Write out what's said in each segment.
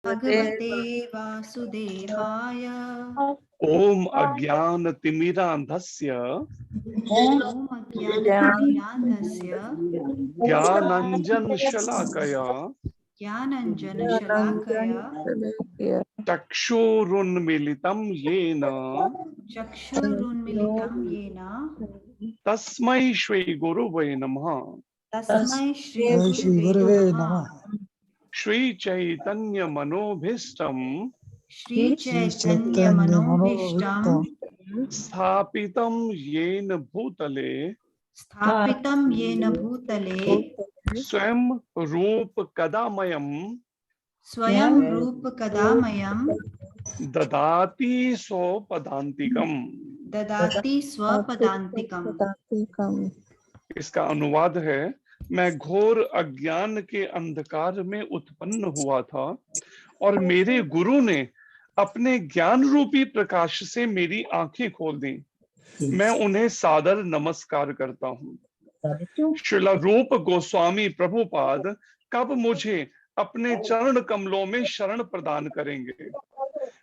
भगवते वासुदेवाय। ओम अज्ञानतिमिरान्धस्य ओम अज्ञानतिमिरान्धस्य ज्ञानाञ्जनशलाकया ज्ञानाञ्जनशलाकया चक्षुरुन्मीलितं येन चक्षुरुन्मीलितं येन तस्मै श्री गुरुवे नमः। तस्मै श्री श्री गुरुवे गुरुवे नमः। नमः। श्री चैतन्य मनोभीष्टं श्री चैतन्य चैतन्य मनोभीष्टं मनोभीष्टं स्थापितं येन भूतले स्थापितं येन भूतले स्वयं रूप कदामयं स्वयं रूप कदामयं ददाति स्वपदान्तिकम्। ददाति स्वपदान्तिकम्। इसका अनुवाद है, मैं घोर अज्ञान के अंधकार में उत्पन्न हुआ था और मेरे गुरु ने अपने ज्ञान रूपी प्रकाश से मेरी आंखें खोल दी। मैं उन्हें सादर नमस्कार करता हूँ। श्रील रूप गोस्वामी प्रभुपाद कब मुझे अपने चरण कमलों में शरण प्रदान करेंगे,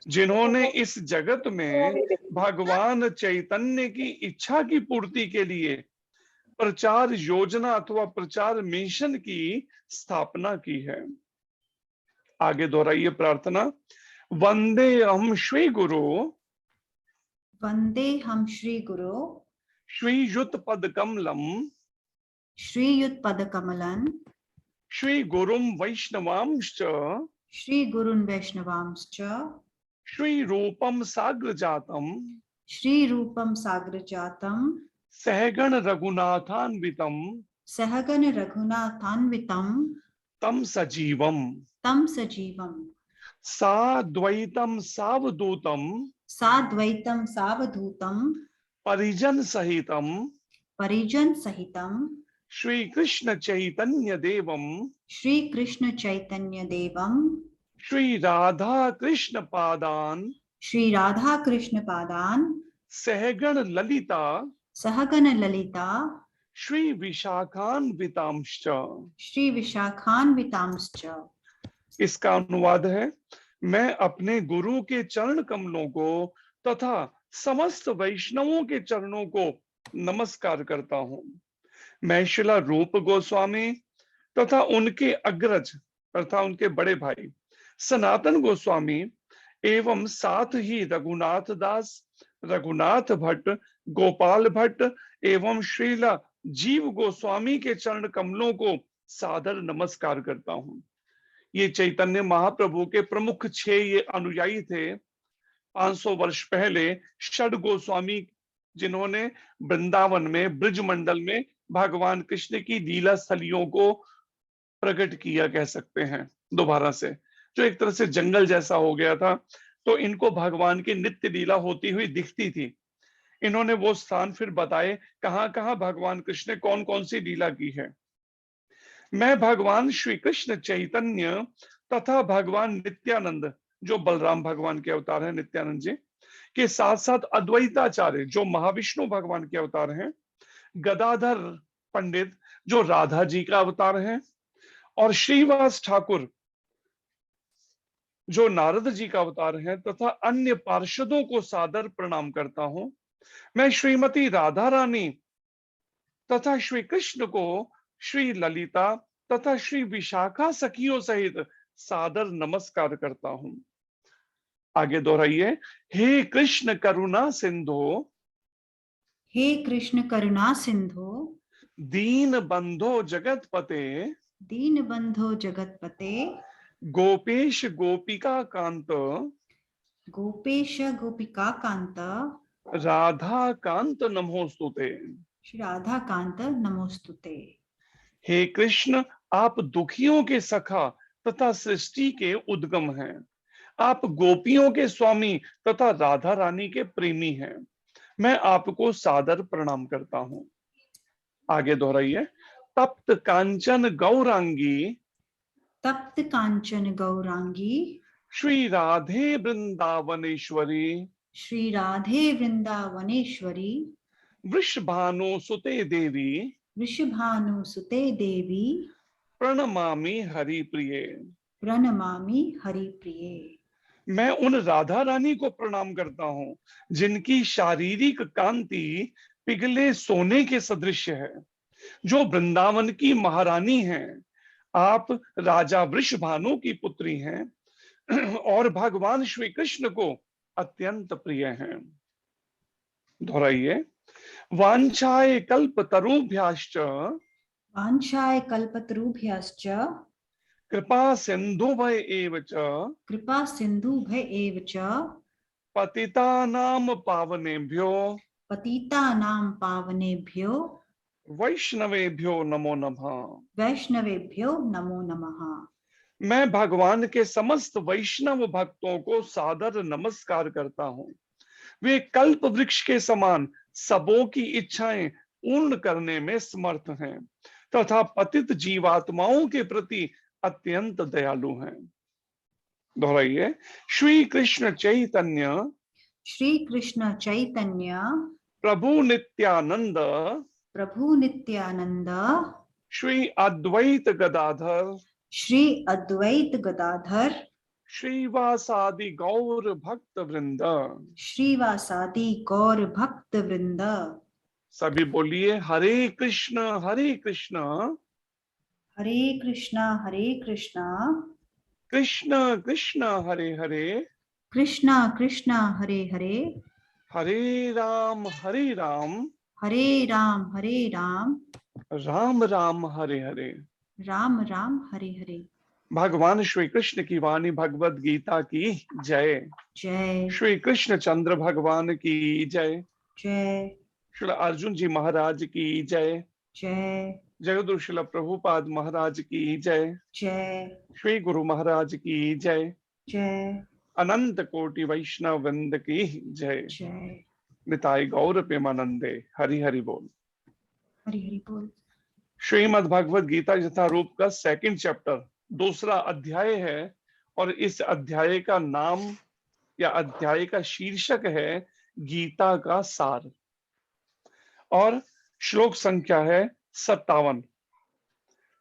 जिन्होंने इस जगत में भगवान चैतन्य की इच्छा की पूर्ति के लिए प्रचार योजना अथवा प्रचार मिशन की स्थापना की है। आगे दोहराइए प्रार्थना। वंदे हम श्री गुरु वंदे हम श्री गुरु श्रीयुत पद कमलम श्रीयुत पद कमलं श्री गुरुम वैष्णवांश्च श्री गुरुन् वैष्णवांश्च श्री रूपम साग्र जातम श्री रूपम साग्र जातम सहगण रघुनाथान्वितम सहगण रघुनाथान्वितम तम सजीवम तम सजीवम साद्वैतम सावधूतम साद्वैतम सावधूतम परिजन सहितम परिजन सहितम श्री कृष्ण चैतन्य देवम श्री कृष्ण चैतन्य देवम श्री राधा कृष्ण पादान श्री राधा कृष्ण पादान सहगण ललिता सहगण ललिता श्री विशाखान्वितांश्च। श्री विशाखान्वितांश्च। इसका अनुवाद है, मैं अपने गुरु के चरण कमलों को तथा समस्त वैष्णवों के चरणों को नमस्कार करता हूँ। मैं श्रीला रूप गोस्वामी तथा उनके अग्रज तथा उनके बड़े भाई सनातन गोस्वामी एवं साथ ही रघुनाथ दास, रघुनाथ भट्ट, गोपाल भट्ट एवं श्रीला जीव गोस्वामी के चरण कमलों को सादर नमस्कार करता हूँ। ये चैतन्य महाप्रभु के प्रमुख 6 ये अनुयायी थे 500 वर्ष पहले, षड गोस्वामी, जिन्होंने वृंदावन में ब्रज मंडल में भगवान कृष्ण की लीला स्थलियों को प्रकट किया, कह सकते हैं दोबारा से, जो एक तरह से जंगल जैसा हो गया था, तो इनको भगवान की नित्य लीला होती हुई दिखती थी। इन्होंने वो स्थान फिर बताए कहां कहां भगवान कृष्ण ने कौन कौन सी लीला की है। मैं भगवान श्री कृष्ण चैतन्य तथा भगवान नित्यानंद, जो बलराम भगवान के अवतार हैं, नित्यानंद जी के साथ साथ अद्वैताचार्य, जो महाविष्णु भगवान के अवतार हैं, गदाधर पंडित, जो राधा जी का अवतार हैं, और श्रीवास ठाकुर, जो नारद जी का अवतार हैं, तथा अन्य पार्षदों को सादर प्रणाम करता हूं। मैं श्रीमती राधा रानी तथा श्री कृष्ण को श्री ललिता तथा श्री विशाखा सखियों सहित सादर नमस्कार करता हूं। आगे दोहराइए। हे कृष्ण करुणा सिंधु, हे कृष्ण करुणा सिंधु, दीन बंधो जगतपते, दीन बंधो जगतपते, गोपेश गोपिका कांत, गोपेश गोपिका कांत, राधा कांत नमोस्तुते। श्री राधा कांत नमोस्तुते। हे कृष्ण, आप दुखियों के सखा तथा सृष्टि के उद्गम हैं। आप गोपियों के स्वामी तथा राधा रानी के प्रेमी हैं। मैं आपको सादर प्रणाम करता हूं। आगे दोहराइए। तप्त कांचन गौरांगी, तप्त कांचन गौरांगी, श्री राधे वृंदावनेश्वरी, श्री राधे वृंदावनेश्वरी, वृषभानु सुते देवी, वृषभानुसुते देवी, प्रणमामि हरि प्रिये। प्रणमामि हरिप्रिये। मैं उन राधा रानी को प्रणाम करता हूँ जिनकी शारीरिक कांति पिघले सोने के सदृश है, जो वृंदावन की महारानी हैं। आप राजा वृषभानु की पुत्री हैं और भगवान श्री कृष्ण को अत्यंत प्रिय हैं। दोहराइए। वांछाए कल्पतरुभ्याश्च वाञ्छाय कल्पतरुभ्यश्च कृपा सिन्धुभय एव च कृपा सिन्धुभय एव च पतितानां पावनेभ्यो पतितानां पावनेभ्यो वैष्णवेभ्यो नमो नमः। वैष्णवेभ्यो नमो नमः। मैं भगवान के समस्त वैष्णव भक्तों को सादर नमस्कार करता हूँ। वे कल्प वृक्ष के समान सबों की इच्छाएं पूर्ण करने में समर्थ हैं तथा पतित जीवात्माओं के प्रति अत्यंत दयालु हैं। दोहराइए। श्री कृष्ण चैतन्य श्री कृष्ण चैतन्य प्रभु नित्यानंद प्रभु नित्यानंद श्री अद्वैत गदाधर श्री अद्वैत गदाधर श्रीवासादि गौर भक्त वृंद। श्रीवासादि गौर भक्त वृंद। सभी बोलिए हरे कृष्ण हरे कृष्ण हरे कृष्णा कृष्ण कृष्ण हरे हरे कृष्णा कृष्णा हरे हरे हरे राम हरे राम राम राम हरे हरे। राम राम हरे हरे। भगवान श्री कृष्ण की वाणी भगवत गीता की जय। जय श्री कृष्ण चंद्र भगवान की जय। जय श्री अर्जुन जी महाराज की जय। जय जगदगुरु श्रील प्रभुपाद महाराज की जय। जय श्री गुरु महाराज की जय। जय अनंत कोटि वैष्णव वृंद की जय। जय। निताई गौर प्रेमानंदे हरि हरि बोल। हरि हरि बोल। श्रीमद् भगवत गीता यथा रूप का सेकंड चैप्टर दूसरा अध्याय है और इस अध्याय का नाम या अध्याय का शीर्षक है गीता का सार और श्लोक संख्या है 57।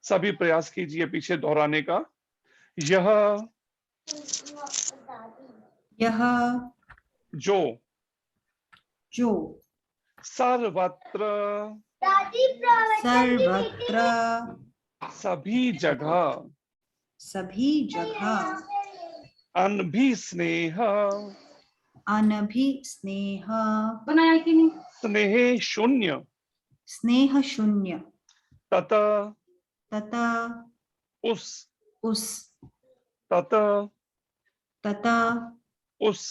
सभी प्रयास कीजिए पीछे दोहराने का। यह जो सर्वत्र सभी जगह अनभिस्नेह अनभिस्नेह स्नेह शून्य स्नेह शून्य तथा उस तथा उस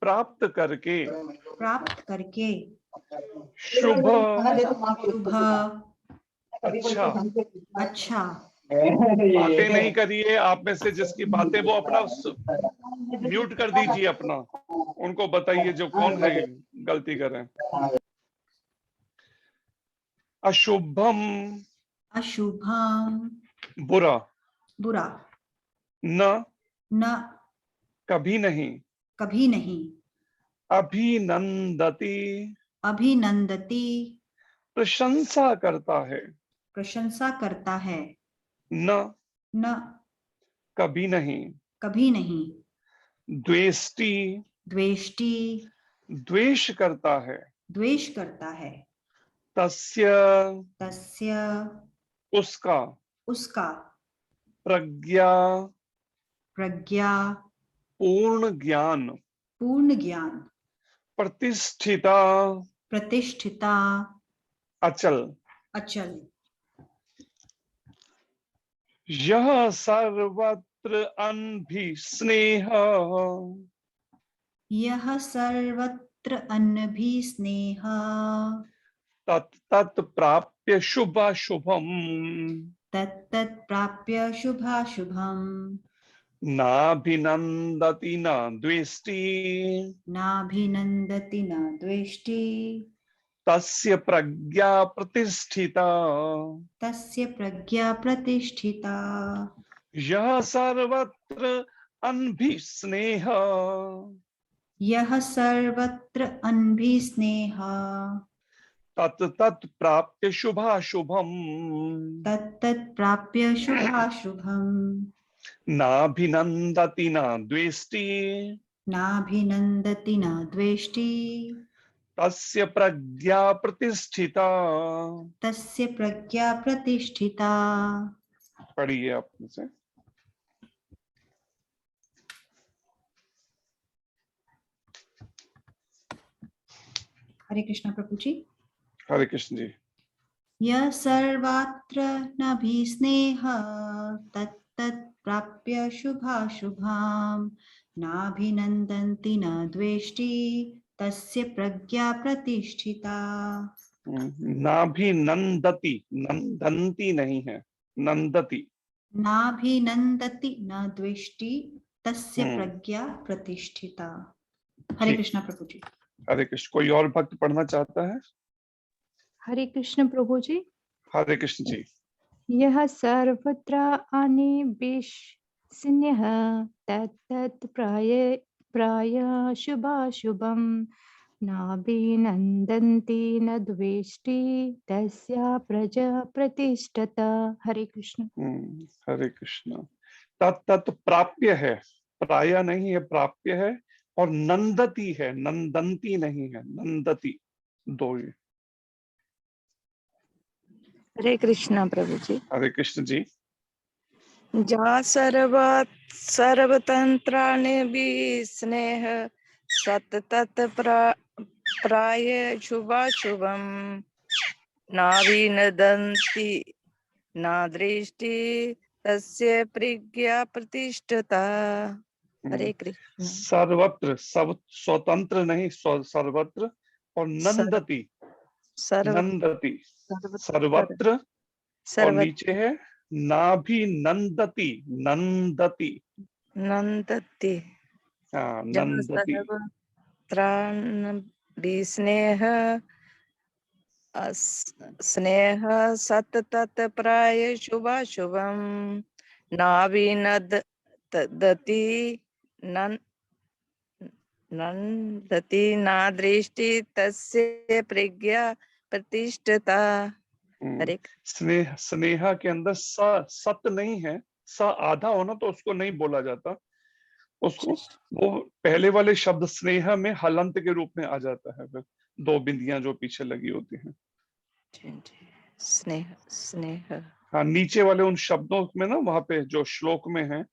प्राप्त करके शुभ अच्छा। बातें नहीं करिए आप में से जिसकी बातें वो अपना म्यूट कर दीजिए अपना, उनको बताइए जो कौन है गलती कर रहे हैं। अशुभम बुरा न कभी नहीं अभिनंदती प्रशंसा करता है न कभी नहीं द्वेष्टि द्वेष करता है तस्य उसका प्रज्ञा पूर्ण ज्ञान प्रतिष्ठिता अचल। यह सर्वत्र अनभिस्नेह तत्तत् प्राप्य शुभाशुभम नाभिनंदति न द्वेष्टि तस्य प्रज्ञा प्रतिष्ठिता यह सर्वत्र अनभिस्नेह तत् तत् प्राप्य शुभाशुभम तत्तत् प्राप्य शुभाशुभम् नाभिनन्दति न द्वेष्टि नाभिनन्दति न द्वेष्टि तस्य प्रज्ञा प्रतिष्ठिता। तस्य प्रज्ञा प्रतिष्ठिता। पढ़िए आप से। हरे कृष्णा प्रभु जी। हरे कृष्ण जी। यः सर्वत्र नभिस्नेह तत्तत् प्राप्य शुभाशुभाम् नाभिनन्दन्ति न द्वेष्टि तस्य प्रज्ञा प्रतिष्ठिता। नाभिनन्दति, नंदन्ति नहीं है, नंदति। नाभिनन्दति न द्वेष्टि तस्य प्रज्ञा प्रतिष्ठिता। हरे कृष्णा प्रभु जी। हरे कृष्ण। कोई और भक्त पढ़ना चाहता है? हरे कृष्ण प्रभु जी। हरे कृष्ण जी। यह सर्वत्र अनिर्विष्णिः तत्तत् प्राय शुभाशुभं नाभिनन्दन्ति न द्वेष्टि तस्य प्रजा प्रतिष्ठता। हरे कृष्ण। हरे कृष्ण। तत् प्राप्य है, प्राय नहीं है, प्राप्य है। और नंदती है, नंदंती नहीं है, नंदती। दो ये। हरे कृष्णा प्रभु जी। हरे कृष्ण जी। जहाँ सर्वतंत्राणि भी स्नेह सतत प्राय शुभाशुभम नाभिनदन्ति न दृष्टि तस्य प्रज्ञा प्रतिष्ठिता। हरे कृष्ण। सर्वत्र, सब स्वतंत्र नहीं, सर्वत्र। और नंदती, नंदती सर्वत्र। और नीचे है नाभिनन्दति, नंदती। नंदति। हाँ, नंदती। स्नेह सतत प्राय शुभाशुभम नाभिनदति नंदति न दृष्टि तस्य प्रज्ञा प्रतिष्ठिता। हरे स्नेह, स्नेहा के अंदर सत नहीं है। स आधा होना तो उसको नहीं बोला जाता। उसको वो पहले वाले शब्द स्नेह में हलंत के रूप में आ जाता है। फिर दो बिंदियां जो पीछे लगी होती हैं। स्नेह, स्नेह। हाँ, नीचे वाले उन शब्दों में ना, वहां पे जो श्लोक में है,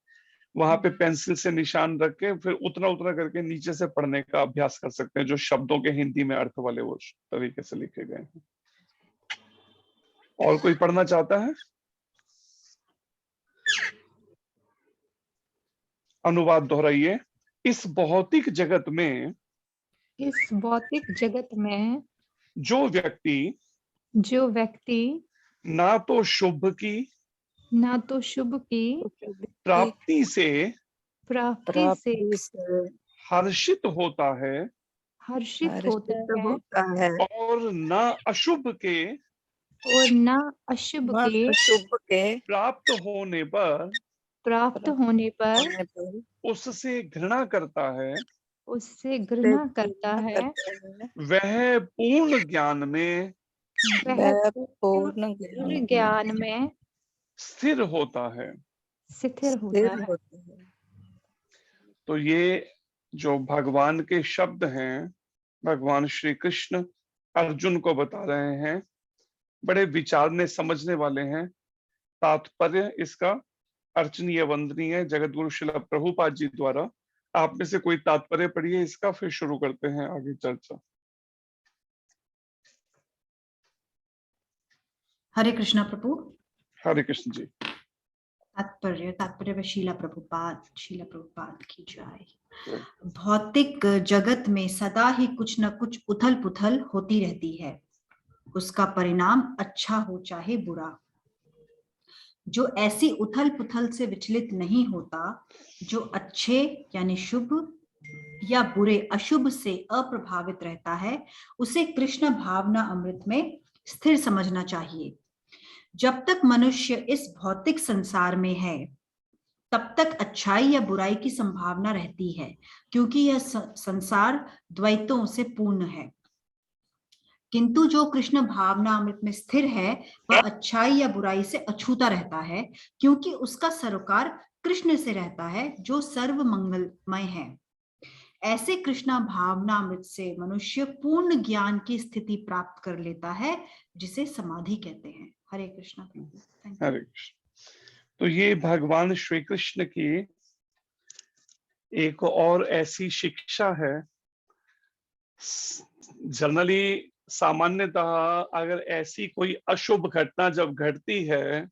वहां पे पेंसिल से निशान रख के फिर उतना उतना करके नीचे से पढ़ने का अभ्यास कर सकते हैं, जो शब्दों के हिंदी में अर्थ वाले वो तरीके से लिखे गए हैं। और कोई पढ़ना चाहता है? अनुवाद दोहराइए। इस भौतिक जगत में, इस भौतिक जगत में जो व्यक्ति ना तो शुभ की ना तो शुभ की प्राप्ति से हर्षित होता है और न अशुभ के प्राप्त होने पर उससे घृणा करता है, वह पूर्ण ज्ञान में स्थिर होता है। तो ये जो भगवान के शब्द हैं, भगवान श्री कृष्ण अर्जुन को बता रहे हैं, बड़े विचारने समझने वाले हैं। तात्पर्य इसका अर्चनीय वंदनीय जगतगुरु श्रील प्रभुपाद जी द्वारा। आप में से कोई तात्पर्य पढ़िए इसका, फिर शुरू करते हैं आगे चर्चा। हरे कृष्णा प्रभु। हरे कृष्ण जी। तात्पर्य शीला प्रभुपाद की जय। भौतिक जगत में सदा ही कुछ न कुछ उथल पुथल होती रहती है। उसका परिणाम अच्छा हो चाहे बुरा। जो ऐसी उथल पुथल से विचलित नहीं होता, जो अच्छे यानी शुभ या बुरे अशुभ से अप्रभावित रहता है, उसे कृष्ण भावना अमृत में स्थिर समझना चाहिए। जब तक मनुष्य इस भौतिक संसार में है, तब तक अच्छाई या बुराई की संभावना रहती है, क्योंकि यह संसार द्वैतों से पूर्ण है। किंतु जो कृष्ण भावना अमृत में स्थिर है वह अच्छाई या बुराई से अछूता रहता है, क्योंकि उसका सरोकार कृष्ण से रहता है जो सर्व मंगलमय है। ऐसे कृष्णा भावना अमृत से मनुष्य पूर्ण ज्ञान की स्थिति प्राप्त कर लेता है, जिसे समाधि कहते हैं। हरे कृष्णा। हरे कृष्ण। तो ये भगवान श्री कृष्ण की एक और ऐसी शिक्षा है। जनरली सामान्यतः अगर ऐसी कोई अशुभ घटना जब घटती है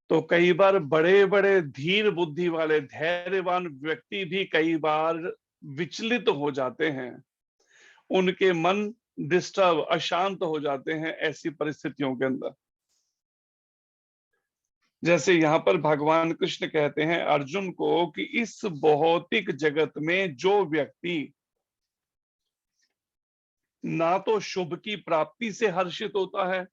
तो कई बार बड़े बड़े धीर बुद्धि वाले धैर्यवान व्यक्ति भी कई बार विचलित हो जाते हैं, उनके मन डिस्टर्ब अशांत हो जाते हैं ऐसी परिस्थितियों के अंदर। जैसे यहाँ पर भगवान कृष्ण कहते हैं अर्जुन को कि इस भौतिक जगत में जो व्यक्ति ना तो शुभ की प्राप्ति से हर्षित होता है,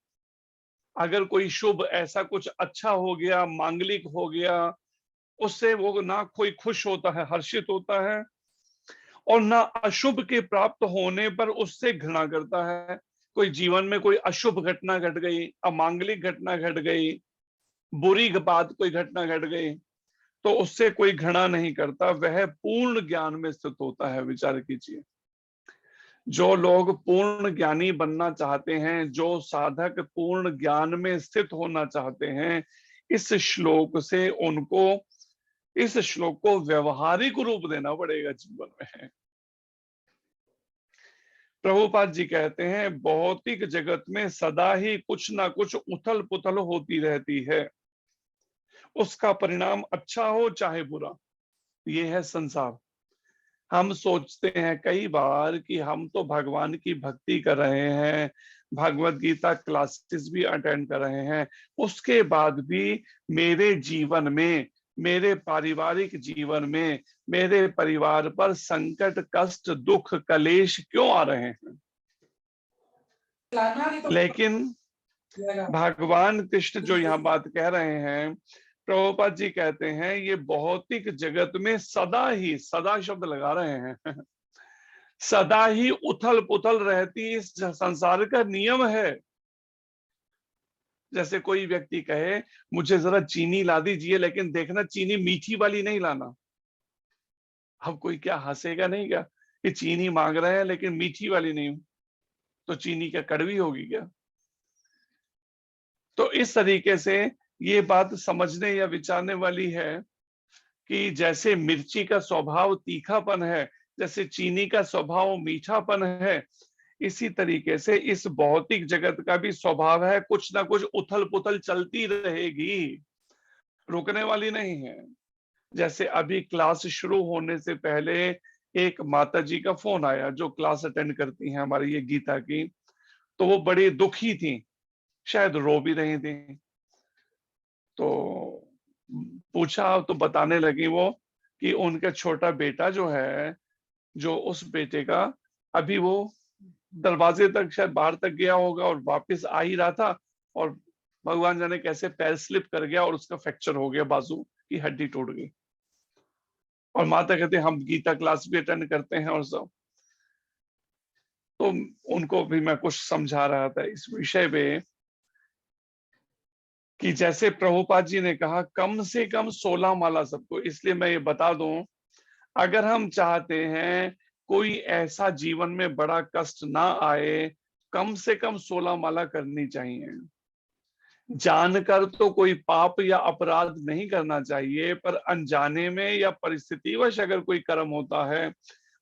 अगर कोई शुभ ऐसा कुछ अच्छा हो गया, मांगलिक हो गया, उससे वो ना कोई खुश होता है, हर्षित होता है, और ना अशुभ के प्राप्त होने पर उससे घृणा करता है। कोई जीवन में कोई अशुभ घटना घट गई, अमांगलिक घटना घट गई, बुरी बात कोई घटना घट गई, तो उससे कोई घृणा नहीं करता, वह पूर्ण ज्ञान में स्थित होता है। विचार कीजिए, जो लोग पूर्ण ज्ञानी बनना चाहते हैं, जो साधक पूर्ण ज्ञान में स्थित होना चाहते हैं, इस श्लोक से उनको इस श्लोक को व्यवहारिक रूप देना पड़ेगा जीवन में। प्रभुपाद जी कहते हैं भौतिक जगत में सदा ही कुछ ना कुछ उथल पुथल होती रहती है, उसका परिणाम अच्छा हो चाहे बुरा, ये है संसार। हम सोचते हैं कई बार कि हम तो भगवान की भक्ति कर रहे हैं, भगवत गीता क्लासेस भी अटेंड कर रहे हैं, उसके बाद भी मेरे जीवन में, मेरे पारिवारिक जीवन में, मेरे परिवार पर संकट, कष्ट, दुख, कलेश क्यों आ रहे हैं। लेकिन भगवान कृष्ण जो यहाँ बात कह रहे हैं, प्रभुपाद जी कहते हैं ये भौतिक जगत में सदा ही, सदा शब्द लगा रहे हैं, सदा ही उथल पुथल रहती इस संसार का नियम है। जैसे कोई व्यक्ति कहे मुझे जरा चीनी ला दीजिए, लेकिन देखना चीनी मीठी वाली नहीं लाना। अब कोई क्या हंसेगा नहीं क्या कि चीनी मांग रहे हैं लेकिन मीठी वाली नहीं, तो चीनी क्या कड़वी होगी क्या। तो इस तरीके से ये बात समझने या विचारने वाली है कि जैसे मिर्ची का स्वभाव तीखापन है, जैसे चीनी का स्वभाव मीठापन है, इसी तरीके से इस भौतिक जगत का भी स्वभाव है, कुछ ना कुछ उथल पुथल चलती रहेगी, रुकने वाली नहीं है। जैसे अभी क्लास शुरू होने से पहले एक माता जी का फोन आया जो क्लास अटेंड करती हैं हमारी ये गीता की, तो वो बड़ी दुखी थी, शायद रो भी रही थी। तो पूछा तो बताने लगी वो कि उनका छोटा बेटा जो है, जो उस बेटे का अभी वो दरवाजे तक शायद बाहर तक गया होगा और वापस आ ही रहा था, और भगवान जाने कैसे पैर स्लिप कर गया और उसका फ्रैक्चर हो गया, बाजू की हड्डी टूट गई। और माता कहते हम गीता क्लास भी अटेंड करते हैं और सब, तो उनको भी मैं कुछ समझा रहा था इस विषय पे कि जैसे प्रभुपाद जी ने कहा कम से कम 16 माला सबको। इसलिए मैं ये बता दूं, अगर हम चाहते हैं कोई ऐसा जीवन में बड़ा कष्ट ना आए, कम से कम 16 माला करनी चाहिए। जानकर तो कोई पाप या अपराध नहीं करना चाहिए, पर अनजाने में या परिस्थितिवश अगर कोई कर्म होता है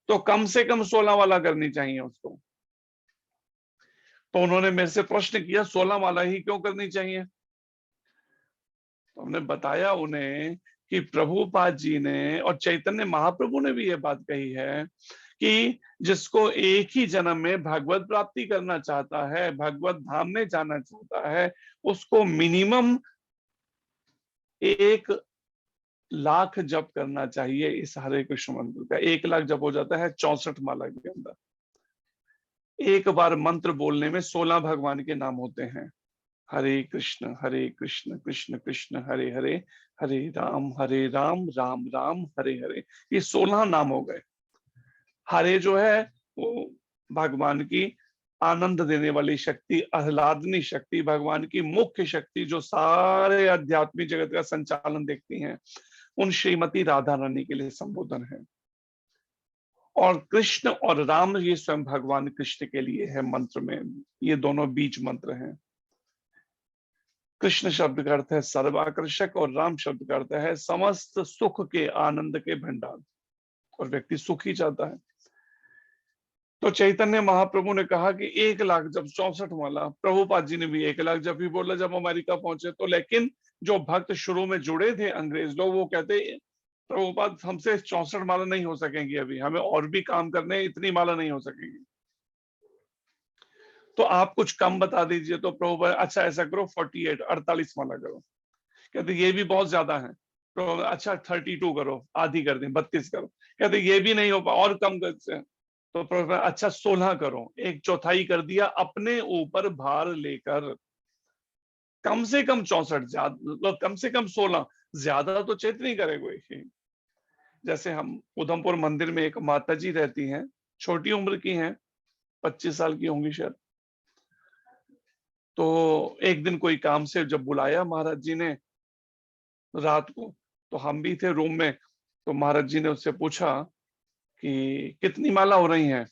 तो कम से कम 16 माला करनी चाहिए उसको। तो उन्होंने मेरे से प्रश्न किया 16 माला ही क्यों करनी चाहिए। तो हमने बताया उन्हें कि प्रभुपाद जी ने और चैतन्य महाप्रभु ने भी ये बात कही है कि जिसको एक ही जन्म में भगवत प्राप्ति करना चाहता है, भगवत धाम में जाना चाहता है, उसको मिनिमम 1 लाख जप करना चाहिए इस हरे कृष्ण मंत्र का। 1 लाख जप हो जाता है 64 माला के अंदर। एक बार मंत्र बोलने में 16 भगवान के नाम होते हैं। हरे कृष्ण कृष्ण कृष्ण हरे हरे, हरे राम राम राम हरे हरे। ये 16 नाम हो गए। हरे जो है वो भगवान की आनंद देने वाली शक्ति, आह्लादनी शक्ति, भगवान की मुख्य शक्ति जो सारे आध्यात्मिक जगत का संचालन देखती हैं, उन श्रीमती राधा रानी के लिए संबोधन है। और कृष्ण और राम ये स्वयं भगवान कृष्ण के लिए है मंत्र में, ये दोनों बीज मंत्र हैं। कृष्ण शब्द का अर्थ है सर्वाकर्षक और राम शब्द का अर्थ है समस्त सुख के आनंद के भंडार, और व्यक्ति सुख ही चाहता है। तो चैतन्य महाप्रभु ने कहा कि 1 लाख जब 64 माला, प्रभुपाद जी ने भी 1 लाख जब भी बोला जब अमेरिका पहुंचे तो, लेकिन जो भक्त शुरू में जुड़े थे अंग्रेज लोग, वो कहते प्रभुपाद हमसे 64 माला नहीं हो सकेंगी, अभी हमें और भी काम करने, इतनी माला नहीं हो सकेंगी, तो आप कुछ कम बता दीजिए। तो प्रभुपाद अच्छा ऐसा करो 48 माला करो। कहते ये भी बहुत ज्यादा है। प्रभुपाद अच्छा 32 करो, आधी कर दें, 32 करो। कहते ये भी नहीं हो पा, और कम करते हैं। तो प्रभुपाद अच्छा 16 करो, 1/4 कर दिया अपने ऊपर भार लेकर। कम से कम 64, ज्यादा कम से कम 16, ज्यादा तो चैत्र नहीं करे कोई। जैसे हम उधमपुर मंदिर में एक माता जी रहती हैं, छोटी उम्र की हैं, 25 साल की होंगी शायद। तो एक दिन कोई काम से जब बुलाया महाराज जी ने रात को, तो हम भी थे रूम में, तो महाराज जी ने उससे पूछा कि कितनी माला हो रही हैं,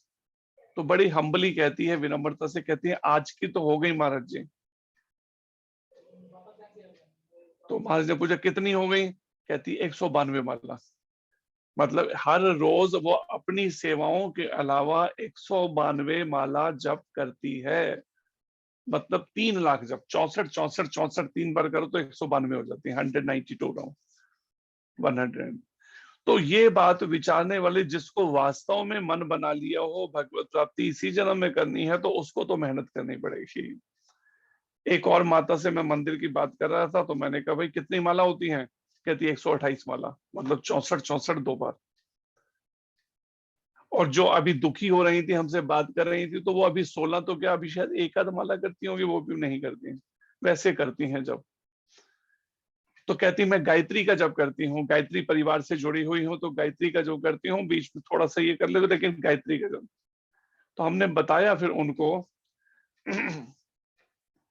तो बड़ी हम्बली कहती है, विनम्रता से कहती है आज की तो हो गई महाराज जी। तो महाराज ने पूछा कितनी हो गई, कहती 192 माला। मतलब हर रोज वो अपनी सेवाओं के अलावा 192 माला जप करती है। मतलब 3 लाख जब 64 3 बार करो तो 192 हो जाती है, 192 राउंड 100। तो ये बात विचारने वाले, जिसको वास्तव में मन बना लिया हो भगवत प्राप्ति इसी जन्म में करनी है, तो उसको तो मेहनत करनी पड़ेगी। एक और माता से मैं मंदिर की बात कर रहा था, तो मैंने कहा भाई कितनी माला होती हैं, कहती 128 माला, मतलब 64 2 बार। और जो अभी दुखी हो रही थी, हमसे बात कर रही थी, तो वो अभी 16 तो क्या, अभी शायद 1 आध माला करती होंगी, वो भी नहीं करती, वैसे करती हैं जब। तो कहती मैं गायत्री का जप करती हूँ, गायत्री परिवार से जुड़ी हुई हूँ, तो गायत्री का जो करती हूँ, बीच में थोड़ा सा ये कर लेते, लेकिन गायत्री का जप। तो हमने बताया फिर उनको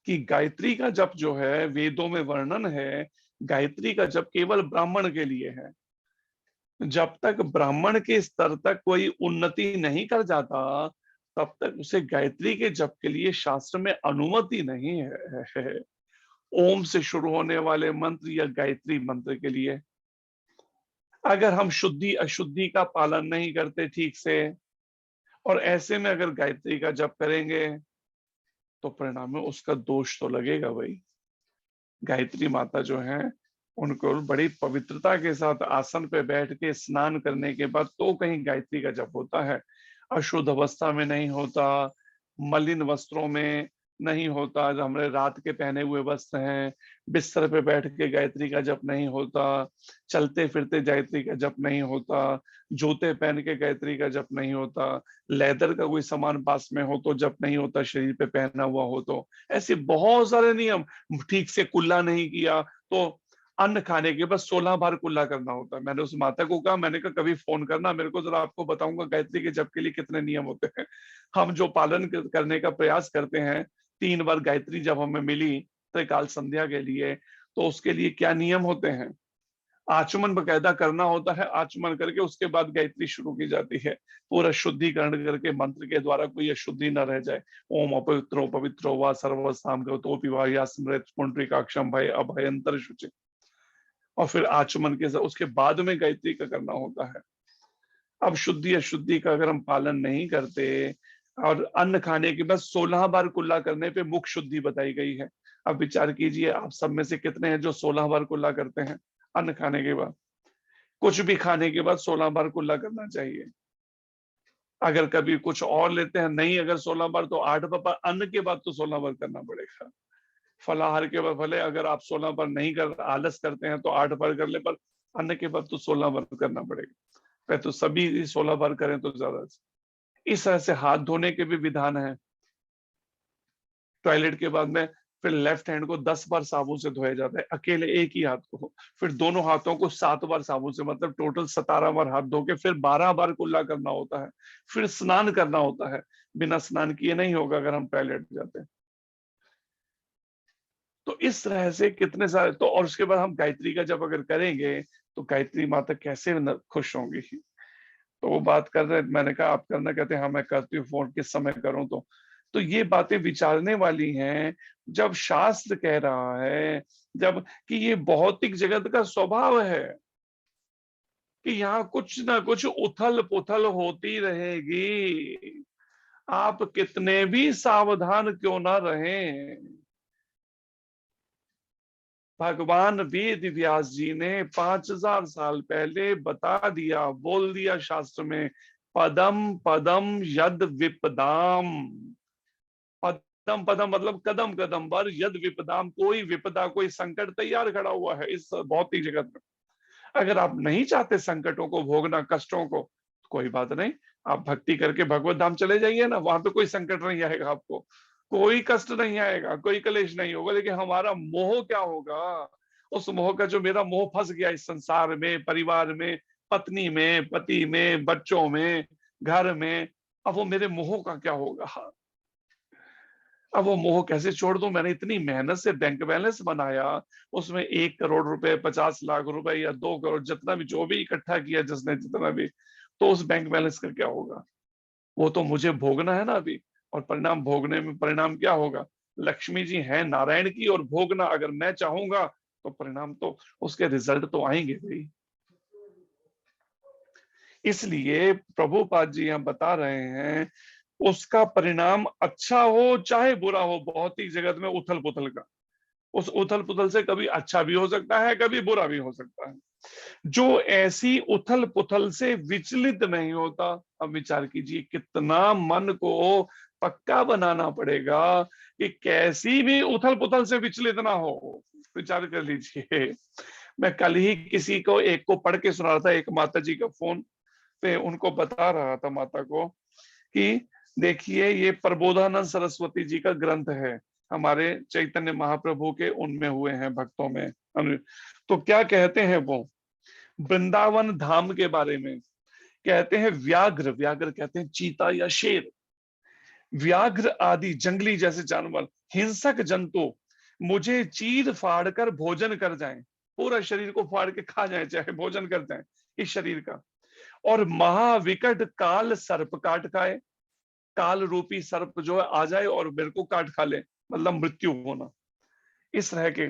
कि गायत्री का जप जो है, वेदों में वर्णन है, गायत्री का जप केवल ब्राह्मण के लिए है। जब तक ब्राह्मण के स्तर तक कोई उन्नति नहीं कर जाता, तब तक उसे गायत्री के जप के लिए शास्त्र में अनुमति नहीं है। ओम से शुरू होने वाले मंत्र या गायत्री मंत्र के लिए अगर हम शुद्धि अशुद्धि का पालन नहीं करते ठीक से, और ऐसे में अगर गायत्री का जप करेंगे, तो परिणाम में उसका दोष तो लगेगा भाई। गायत्री माता जो है, उनको बड़ी पवित्रता के साथ आसन पे बैठ के स्नान करने के बाद तो कहीं गायत्री का जप होता है। अशुद्ध अवस्था में नहीं होता, मलिन वस्त्रों में नहीं होता, जो हमारे रात के पहने हुए वस्त्र हैं, बिस्तर पे बैठ के गायत्री का जप नहीं होता, चलते फिरते गायत्री का जप नहीं होता, जूते पहन के गायत्री का जप नहीं होता, लेदर का कोई सामान पास में हो तो जप नहीं होता, शरीर पे पहना हुआ हो तो। ऐसे बहुत सारे नियम। ठीक से कुल्ला नहीं किया तो अन्न खाने के बाद 16 बार कुल्ला करना होता है। मैंने उस माता को कहा, मैंने कहा कभी फोन करना मेरे को, जरा आपको बताऊंगा गायत्री के जप के लिए कितने नियम होते हैं। हम जो पालन करने का प्रयास करते हैं, 3 बार गायत्री जब हमें मिली त्रिकाल संध्या के लिए, तो उसके लिए क्या नियम होते हैं। आचमन बकायदा करना होता है, आचमन करके उसके बाद गायत्री शुरू की जाती है, पूरा शुद्धिकरण करके मंत्र के द्वारा कोई अशुद्धि न रह जाए। ओम अपवित्रो पवित्रो वा सर्वसाम तो या स्मृत पुंडरीकाक्षम भय अभयंतर शुचि। और फिर आचमन के साथ उसके बाद में गायत्री का करना होता है। अब शुद्धि अशुद्धि का अगर हम पालन नहीं करते, और अन्न खाने के बाद 16 बार कुल्ला करने पे मुख शुद्धि बताई गई है। अब विचार कीजिए, आप सब में से कितने हैं जो 16 बार कुल्ला करते हैं अन्न खाने के बाद। कुछ भी खाने के बाद 16 बार कुल्ला करना चाहिए। अगर कभी कुछ और लेते हैं, नहीं अगर 16 बार तो 8 बार, अन्न के बाद तो 16 बार करना पड़ेगा। फलाहार के बाद भले अगर आप 16 बार नहीं कर, आलस करते हैं तो 8 बार कर ले, पर अन्न के बाद तो 16 बार करना पड़ेगा। फिर तो सभी 16 बार करें तो ज्यादा। इस तरह से हाथ धोने के भी विधान है। टॉयलेट के बाद में फिर लेफ्ट हैंड को 10 बार साबुन से धोया जाता है, अकेले एक ही हाथ को। फिर दोनों हाथों को 7 बार साबुन से, मतलब टोटल 17 बार हाथ धो के फिर 12 बार कुल्ला करना होता है। फिर स्नान करना होता है, बिना स्नान किए नहीं होगा अगर हम टॉयलेट जाते हैं। तो इस तरह से कितने सारे, तो और उसके बाद हम गायत्री का जब अगर करेंगे तो गायत्री माता कैसे खुश होंगी। तो वो बात कर रहे, मैंने कहा आप करना, कहते हैं हाँ मैं करती हूँ, फोन किस समय करूं। तो ये बातें विचारने वाली हैं। जब शास्त्र कह रहा है जब कि ये भौतिक जगत का स्वभाव है कि यहाँ कुछ ना कुछ उथल पुथल होती रहेगी, आप कितने भी सावधान क्यों ना रहें। भगवान वेद व्यास जी ने 5000 साल पहले बता दिया, बोल दिया शास्त्र में, पदम पदम यद विपदाम। पदम पदम मतलब कदम कदम पर, यद विपदाम कोई विपदा कोई संकट तैयार खड़ा हुआ है इस भौतिक जगत में। अगर आप नहीं चाहते संकटों को भोगना, कष्टों को, तो कोई बात नहीं, आप भक्ति करके भगवत धाम चले जाइए ना, वहां पे कोई संकट नहीं आएगा, आपको कोई कष्ट नहीं आएगा, कोई कलेश नहीं होगा। लेकिन हमारा मोह क्या होगा, उस मोह का, जो मेरा मोह फंस गया इस संसार में, परिवार में, पत्नी में, पति में, बच्चों में, घर में, अब वो मेरे मोह का क्या होगा। अब वो मोह कैसे छोड़ दूं। मैंने इतनी मेहनत से बैंक बैलेंस बनाया, उसमें 1 करोड़ रुपए, 50 लाख रुपए या 2 करोड़, जितना भी, जो भी इकट्ठा किया जिसने जितना भी, तो उस बैंक बैलेंस का क्या होगा। वो तो मुझे भोगना है ना अभी, और परिणाम भोगने में परिणाम क्या होगा। लक्ष्मी जी हैं नारायण की, और भोगना अगर मैं चाहूंगा तो परिणाम तो उसके रिजल्ट तो आएंगे भाई। इसलिए प्रभुपाद जी यहाँ बता रहे हैं उसका परिणाम अच्छा हो चाहे बुरा हो, भौतिक जगत में उथल पुथल का, उस उथल पुथल से कभी अच्छा भी हो सकता है, कभी बुरा भी हो सकता है। जो ऐसी उथल पुथल से विचलित नहीं होता, अब विचार कीजिए कितना मन को पक्का बनाना पड़ेगा कि कैसी भी उथल पुथल से विचलित ना हो। विचार कर लीजिए, मैं कल ही किसी को एक को पढ़ के सुना रहा था, एक माता जी का फोन पे उनको बता रहा था माता को कि देखिए ये प्रबोधानंद सरस्वती जी का ग्रंथ है, हमारे चैतन्य महाप्रभु के उनमें हुए हैं भक्तों में। तो क्या कहते हैं वो वृंदावन धाम के बारे में, कहते हैं व्याघ्र, व्याघ्र कहते हैं चीता या शेर, व्याघ्र आदि जंगली जैसे जानवर, हिंसक जंतु मुझे चीर फाड़ कर भोजन कर जाएं, पूरा शरीर को फाड़ के खा जाएं, चाहे भोजन कर जाएं इस शरीर का, और महाविकट काल सर्प काट खाए, काल रूपी सर्प जो है आ जाए और मेरे को काट खा ले, मतलब मृत्यु होना इस तरह के,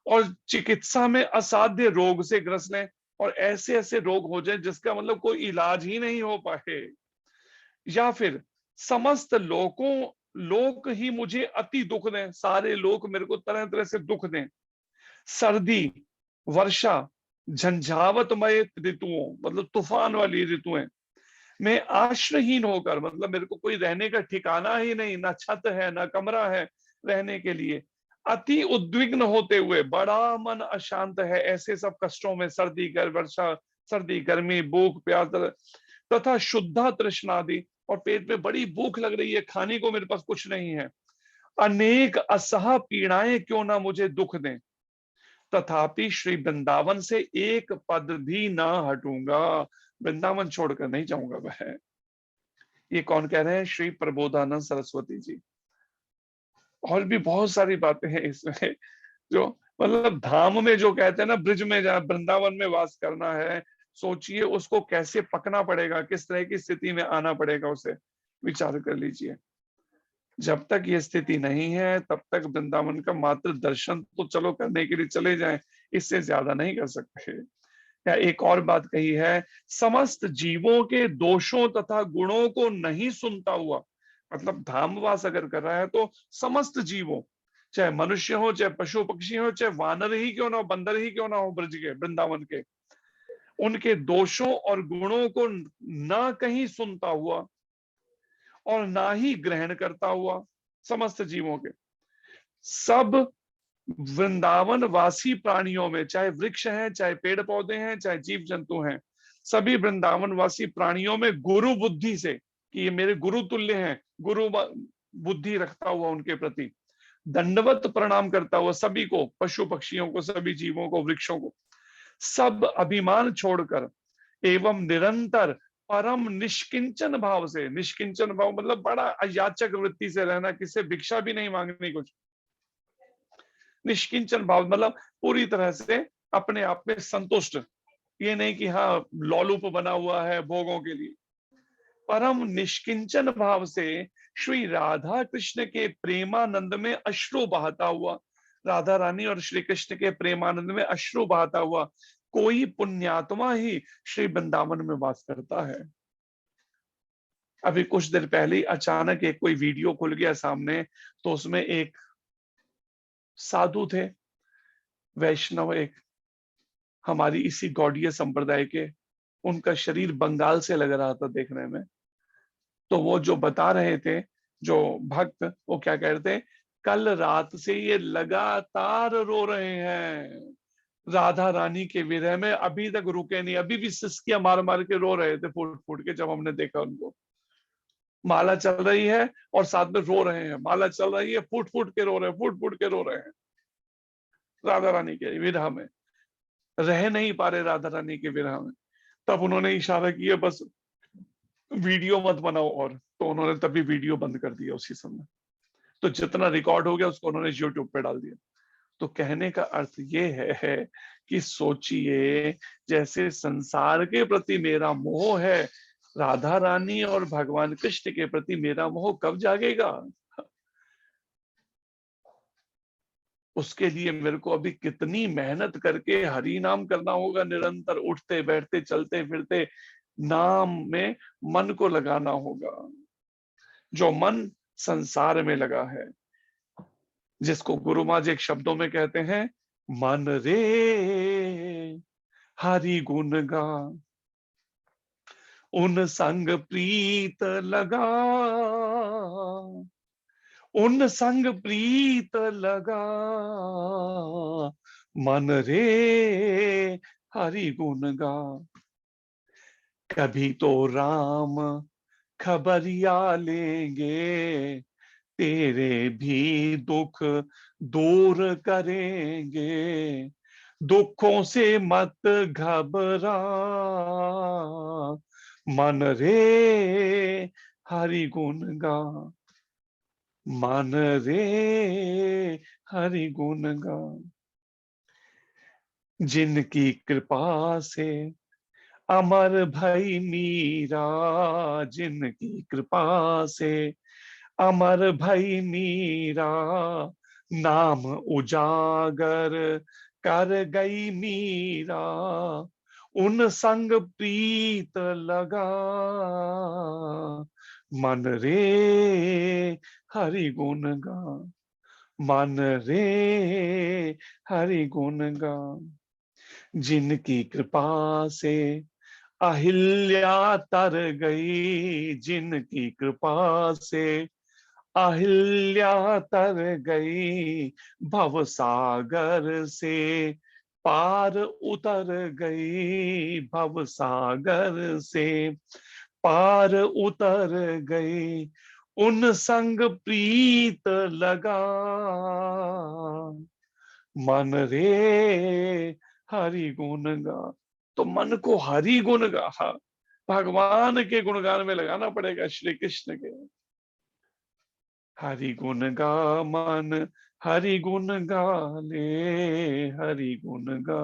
और चिकित्सा में असाध्य रोग से ग्रस्त लें, और ऐसे ऐसे रोग हो जाए जिसका मतलब कोई इलाज ही नहीं हो पाए, या फिर समस्त लोक ही मुझे अति दुख दें, सारे लोग मेरे को तरह तरह से दुख दें, सर्दी, वर्षा, झंझावतमय ऋतुओं मतलब तूफान वाली ऋतुएं, मैं आश्रयहीन होकर, मतलब मेरे को कोई रहने का ठिकाना ही नहीं, ना छत है ना कमरा है रहने के लिए, अति उद्विग्न होते हुए, बड़ा मन अशांत है, ऐसे सब कष्टों में, सर्दी वर्षा, सर्दी गर्मी, भूख प्यास तथा शुद्धा तृष्णादि, और पेट में बड़ी भूख लग रही है, खाने को मेरे पास कुछ नहीं है, अनेक असह पीड़ाएं क्यों ना मुझे दुख दें, तथापि श्री वृंदावन से एक पद भी ना हटूंगा, वृंदावन छोड़कर नहीं जाऊंगा वह। ये कौन कह रहे हैं, श्री प्रबोधानंद सरस्वती जी। और भी बहुत सारी बातें हैं इसमें, जो मतलब धाम में जो कहते हैं ना, ब्रिज में जहाँ वृंदावन में वास करना है, सोचिए उसको कैसे पकना पड़ेगा, किस तरह की स्थिति में आना पड़ेगा, उसे विचार कर लीजिए। जब तक ये स्थिति नहीं है तब तक वृंदावन का मात्र दर्शन तो चलो करने के लिए चले जाएं, इससे ज्यादा नहीं कर सकते। या एक और बात कही है, समस्त जीवों के दोषों तथा गुणों को नहीं सुनता हुआ, मतलब धामवास अगर कर रहा है तो समस्त जीवों, चाहे मनुष्य हो, चाहे पशु पक्षी हो, चाहे वानर ही क्यों ना हो, बंदर ही क्यों ना हो, ब्रज के वृंदावन के, उनके दोषों और गुणों को ना कहीं सुनता हुआ और ना ही ग्रहण करता हुआ, समस्त जीवों के, सब वृंदावन वासी प्राणियों में, चाहे वृक्ष हैं, चाहे पेड़ पौधे हैं, चाहे जीव जंतु हैं, सभी वृंदावन वासी प्राणियों में गुरु बुद्धि से, कि ये मेरे गुरु तुल्य हैं, गुरु बुद्धि रखता हुआ उनके प्रति दंडवत प्रणाम करता हुआ सभी को, पशु पक्षियों को, सभी जीवों को, वृक्षों को, सब अभिमान छोड़कर एवं निरंतर परम निष्किंचन भाव से, निष्किंचन भाव मतलब बड़ा अयाचक वृत्ति से रहना, किसी भिक्षा भी नहीं मांगनी कुछ। निष्किंचन भाव मतलब पूरी तरह से अपने आप में संतुष्ट, ये नहीं कि हाँ लॉलूप बना हुआ है भोगों के लिए। परम निष्किंचन भाव से श्री राधा कृष्ण के प्रेमानंद में अश्रु बहाता हुआ, राधा रानी और श्री कृष्ण के प्रेमानंद में अश्रु बहाता हुआ कोई पुण्यात्मा ही श्री वृंदावन में वास करता है। अभी कुछ देर पहले ही अचानक एक कोई वीडियो खुल गया सामने, तो उसमें एक साधु थे, वैष्णव, एक हमारी इसी गौड़ीय संप्रदाय के, उनका शरीर बंगाल से लग रहा था देखने में। तो वो जो बता रहे थे, जो भक्त, वो क्या कह रहे थे, कल रात से ये लगातार रो रहे हैं राधा रानी के विरह में, अभी तक रुके नहीं, अभी भी सिसकियां मार मार के रो रहे थे फूट फूट के। जब हमने देखा उनको, माला चल रही है और साथ में रो रहे हैं, माला चल रही है, फूट फूट के रो रहे हैं, फूट फूट के रो रहे हैं राधा रानी के विरह में, रह नहीं पा रहे राधा रानी के विरह में। तब उन्होंने इशारा किया बस वीडियो मत बनाओ, और तो उन्होंने तभी वीडियो बंद कर दिया उसी समय। तो जितना रिकॉर्ड हो गया उसको उन्होंने यूट्यूब पे डाल दिया। तो कहने का अर्थ ये है कि सोचिए, जैसे संसार के प्रति मेरा मोह है, राधा रानी और भगवान कृष्ण के प्रति मेरा मोह कब जागेगा? उसके लिए मेरे को अभी कितनी मेहनत करके हरि नाम करना होगा, निरंतर उठते बैठते चलते फिरते नाम में मन को लगाना होगा। जो मन संसार में लगा है, जिसको गुरु महाराज एक शब्दों में कहते हैं, मन रे हरि गुण गा, उन संग प्रीत लगा, उन संग प्रीत लगा, मन रे हरि गुण गा। कभी तो राम खबरिया लेंगे, तेरे भी दुख दूर करेंगे, दुखों से मत घबरा, मन रे हरि गुण गा, मन रे हरि गुण गा। जिनकी कृपा से अमर भई मीरा, जिनकी कृपा से अमर भई मीरा, नाम उजागर कर गई मीरा, उन संग प्रीत लगा, मन रे हरि गुण गा, मन रे हरि गुण गा। जिनकी कृपा से अहिल्या तर गई, जिनकी कृपा से अहिल्या तर गई, भव सागर से पार उतर गई, भव सागर से पार उतर गई, उन संग प्रीत लगा, मन रे हरि गुण गा। तो मन को हरि गुण गा, भगवान के गुणगान में लगाना पड़ेगा, श्री कृष्ण के। हरि गुण गा मन, हरि गुण गा ले, हरि गुण गा।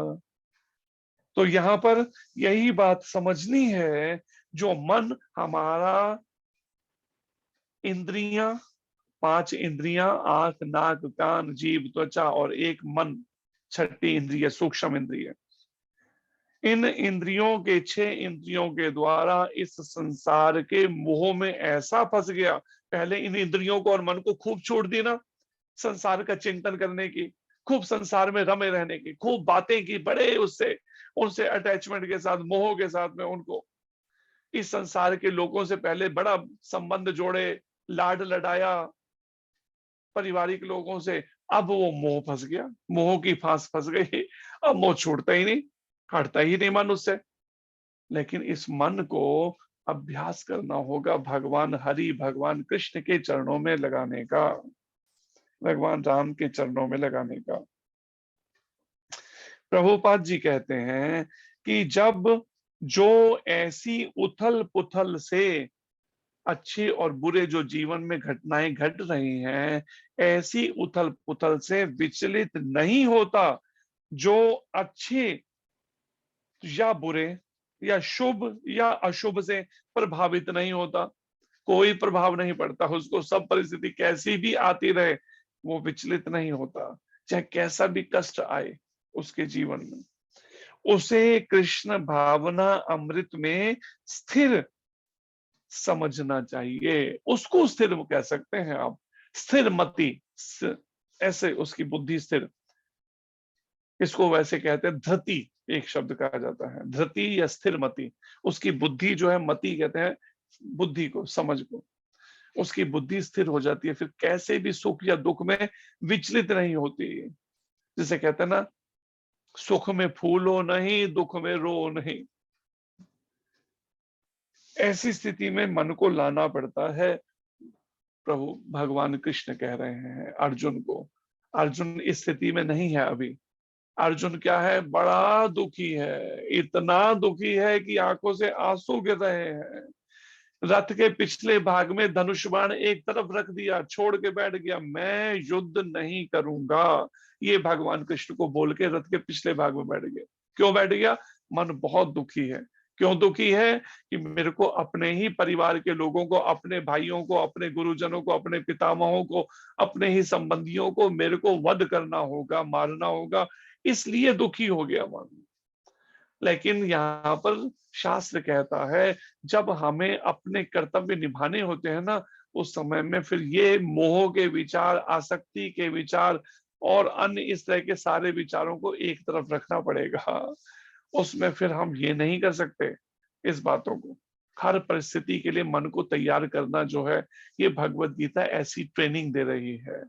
तो यहां पर यही बात समझनी है, जो मन हमारा इंद्रियां, 5 इंद्रियां, आंख नाक कान जीभ त्वचा और एक मन, छठी इंद्रिय सूक्ष्म इंद्रिय, इन इंद्रियों के 6 इंद्रियों के द्वारा इस संसार के मोह में ऐसा फंस गया। पहले इन इंद्रियों को और मन को खूब छोड़ दी ना, संसार का चिंतन करने की, खूब संसार में रमे रहने की, खूब बातें की, बड़े उससे उनसे अटैचमेंट के साथ, मोह के साथ में उनको इस संसार के लोगों से पहले बड़ा संबंध जोड़े, लाड लडाया पारिवारिक लोगों से। अब वो मोह फंस गया, मोह की फांस फंस गई, अब मोह छूटता ही नहीं, हटता ही नहीं मन उससे। लेकिन इस मन को अभ्यास करना होगा भगवान हरि, भगवान कृष्ण के चरणों में लगाने का, भगवान राम के चरणों में लगाने का। प्रभुपाद जी कहते हैं कि जब जो ऐसी उथल पुथल से, अच्छे और बुरे जो जीवन में घटनाएं घट रही हैं, ऐसी उथल पुथल से विचलित नहीं होता, जो अच्छे या बुरे या शुभ या अशुभ से प्रभावित नहीं होता, कोई प्रभाव नहीं पड़ता उसको, सब परिस्थिति कैसी भी आती रहे वो विचलित नहीं होता, चाहे कैसा भी कष्ट आए उसके जीवन में, उसे कृष्ण भावना अमृत में स्थिर समझना चाहिए। उसको स्थिर कह सकते हैं आप, स्थिर मति, ऐसे उसकी बुद्धि स्थिर, इसको वैसे कहते हैं धृति, एक शब्द कहा जाता है धृति या स्थिर मति। उसकी बुद्धि जो है, मति कहते हैं बुद्धि को, समझ को, उसकी बुद्धि स्थिर हो जाती है, फिर कैसे भी सुख या दुख में विचलित नहीं होती। जिसे कहते हैं ना, सुख में फूलो नहीं, दुख में रो नहीं। ऐसी स्थिति में मन को लाना पड़ता है। प्रभु भगवान कृष्ण कह रहे हैं अर्जुन को, अर्जुन इस स्थिति में नहीं है अभी। अर्जुन क्या है, बड़ा दुखी है, इतना दुखी है कि आंखों से आंसू गिर रहे हैं। रथ के पिछले भाग में धनुष बाण एक तरफ रख दिया, छोड़ के बैठ गया, मैं युद्ध नहीं करूंगा, ये भगवान कृष्ण को बोल के रथ के पिछले भाग में बैठ गया। क्यों बैठ गया? मन बहुत दुखी है। क्यों दुखी है? कि मेरे को अपने ही परिवार के लोगों को, अपने भाइयों को, अपने गुरुजनों को, अपने पितामहों को, अपने ही संबंधियों को मेरे को वध करना होगा, मारना होगा, इसलिए दुखी हो गया मन। लेकिन यहाँ पर शास्त्र कहता है, जब हमें अपने कर्तव्य निभाने होते हैं ना, उस समय में फिर ये मोह के विचार, आसक्ति के विचार और अन्य इस तरह के सारे विचारों को एक तरफ रखना पड़ेगा। उसमें फिर हम ये नहीं कर सकते इस बातों को। हर परिस्थिति के लिए मन को तैयार करना जो है, ये भगवत गीता ऐसी ट्रेनिंग दे रही है।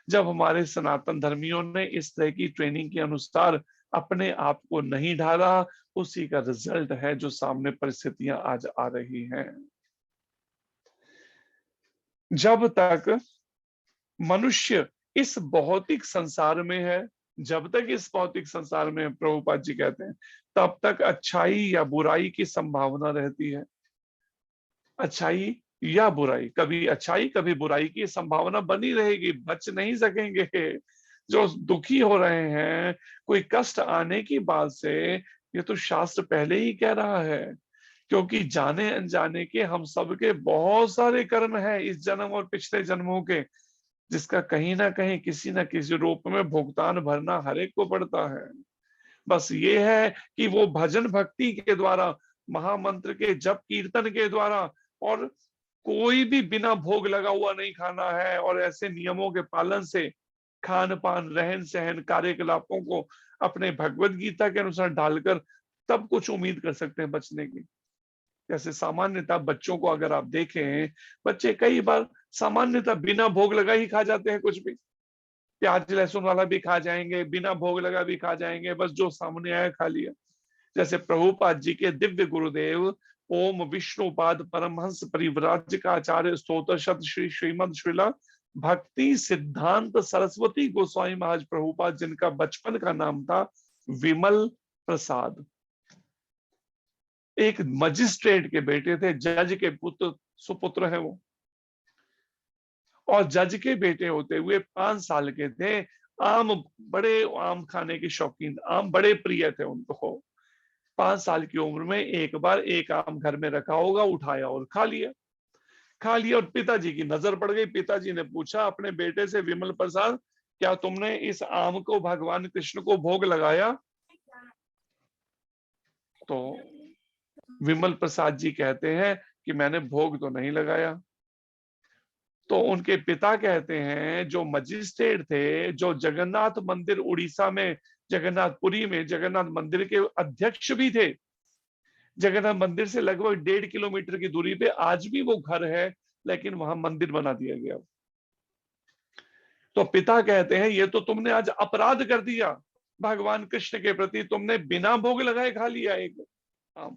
जब हमारे सनातन धर्मियों ने इस तरह की ट्रेनिंग के अनुसार अपने आप को नहीं ढाला, उसी का रिजल्ट है जो सामने परिस्थितियां आज आ रही हैं। जब तक मनुष्य इस भौतिक संसार में है, जब तक इस भौतिक संसार में, प्रभुपाद जी कहते हैं, तब तक अच्छाई या बुराई की संभावना रहती है। अच्छाई या बुराई, कभी अच्छाई कभी बुराई की संभावना बनी रहेगी, बच नहीं सकेंगे। जो दुखी हो रहे हैं कोई कष्ट आने की बात से, ये तो शास्त्र पहले ही कह रहा है, क्योंकि जाने अनजाने के हम सबके बहुत सारे कर्म हैं इस जन्म और पिछले जन्मों के, जिसका कहीं ना कहीं किसी न किसी रूप में भुगतान भरना हर एक को पड़ता है। बस ये है कि वो भजन भक्ति के द्वारा, महामंत्र के जप कीर्तन के द्वारा, और कोई भी बिना भोग लगा हुआ नहीं खाना है, और ऐसे नियमों के पालन से खान पान, रहन सहन, कार्यकलापों को अपने भगवत गीता के अनुसार डालकर तब कुछ उम्मीद कर सकते हैं बचने की। जैसे सामान्यतः बच्चों को अगर आप देखें, बच्चे कई बार सामान्यतः बिना भोग लगा ही खा जाते हैं, कुछ भी प्याज लहसुन वाला भी खा जाएंगे, बिना भोग लगा भी खा जाएंगे, बस जो सामने आया खा लिया। जैसे प्रभुपाद जी के दिव्य गुरुदेव ओम विष्णुपाद परमहंस परिव्राजकाचार्य स्तोत्र शब्द श्री श्रीमद श्रीला भक्ति सिद्धांत सरस्वती गोस्वामी महाराज प्रभुपाद, जिनका बचपन का नाम था विमल प्रसाद, एक मजिस्ट्रेट के बेटे थे, जज के पुत्र सुपुत्र है वो, और जज के बेटे होते हुए 5 साल के थे। बड़े आम खाने के शौकीन, आम बड़े प्रिय थे उनको। 5 साल की उम्र में एक बार एक आम घर में रखा होगा, उठाया और खा लिया। और पिताजी की नजर पड़ गई। पिताजी ने पूछा अपने बेटे से, विमल प्रसाद, क्या तुमने इस आम को भगवान कृष्ण को भोग लगाया? तो विमल प्रसाद जी कहते हैं कि मैंने भोग तो नहीं लगाया। तो उनके पिता कहते हैं, जो मजिस्ट्रेट थे, जो जगन्नाथ मंदिर उड़ीसा में, जगन्नाथपुरी में जगन्नाथ मंदिर के अध्यक्ष भी थे, जगन्नाथ मंदिर से लगभग 1.5 किलोमीटर की दूरी पे आज भी वो घर है, लेकिन वहां मंदिर बना दिया गया। तो पिता कहते हैं, ये तो तुमने आज अपराध कर दिया भगवान कृष्ण के प्रति, तुमने बिना भोग लगाए खा लिया एक आम।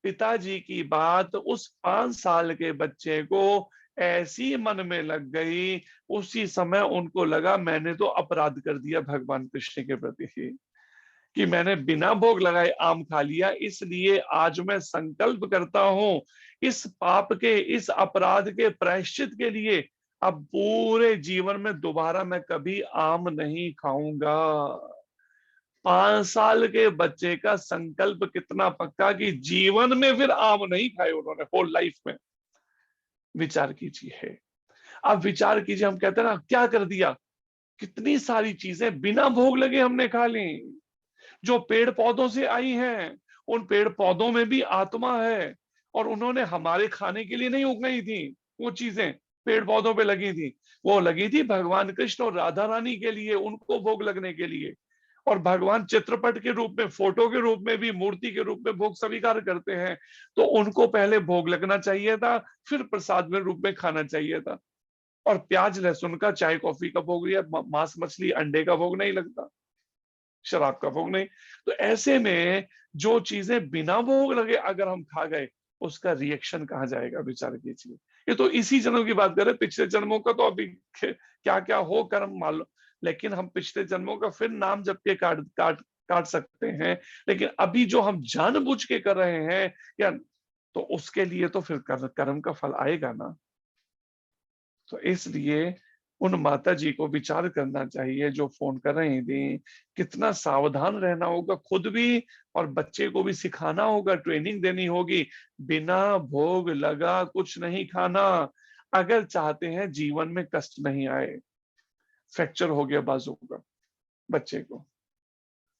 पिताजी की बात उस 5 साल के बच्चे को ऐसी मन में लग गई, उसी समय उनको लगा मैंने तो अपराध कर दिया भगवान कृष्ण के प्रति। कि मैंने बिना भोग लगाए आम खा लिया, इसलिए आज मैं संकल्प करता हूं इस पाप के, इस अपराध के प्रायश्चित के लिए अब पूरे जीवन में दोबारा मैं कभी आम नहीं खाऊंगा। 5 साल के बच्चे का संकल्प कितना पक्का कि जीवन में फिर आम नहीं खाए उन्होंने होल लाइफ में। विचार कीजिए, अब विचार कीजिए, हम कहते हैं ना क्या कर दिया, कितनी सारी चीजें बिना भोग लगे हमने खा ली, जो पेड़ पौधों से आई हैं। उन पेड़ पौधों में भी आत्मा है और उन्होंने हमारे खाने के लिए नहीं उगाई थी वो चीजें, पेड़ पौधों पे लगी थी, वो लगी थी भगवान कृष्ण और राधा रानी के लिए, उनको भोग लगने के लिए। और भगवान चित्रपट के रूप में, फोटो के रूप में भी, मूर्ति के रूप में भोग स्वीकार करते हैं, तो उनको पहले भोग लगना चाहिए था, फिर प्रसाद में रूप में खाना चाहिए था। और प्याज लहसुन का, चाय कॉफी का भोग या मांस मछली अंडे का भोग नहीं लगता, शराब का भोग नहीं। तो ऐसे में जो चीजें बिना भोग लगे अगर हम खा गए, उसका रिएक्शन कहाँ जाएगा, विचार कीजिए। ये तो इसी जन्म की बात कर रहे हैं, पिछले जन्मों का तो अभी क्या क्या हो कर्म मालूम, लेकिन हम पिछले जन्मों का फिर नाम जप के काट काट काट सकते हैं। लेकिन अभी जो हम जानबूझ के कर रहे हैं या, तो उसके लिए तो फिर कर्म का फल आएगा ना। तो इसलिए उन माता जी को विचार करना चाहिए जो फोन कर रही थी, कितना सावधान रहना होगा खुद भी और बच्चे को भी सिखाना होगा, ट्रेनिंग देनी होगी, बिना भोग लगा कुछ नहीं खाना अगर चाहते हैं जीवन में कष्ट नहीं आए। फ्रैक्चर हो गया बाजू का बच्चे को,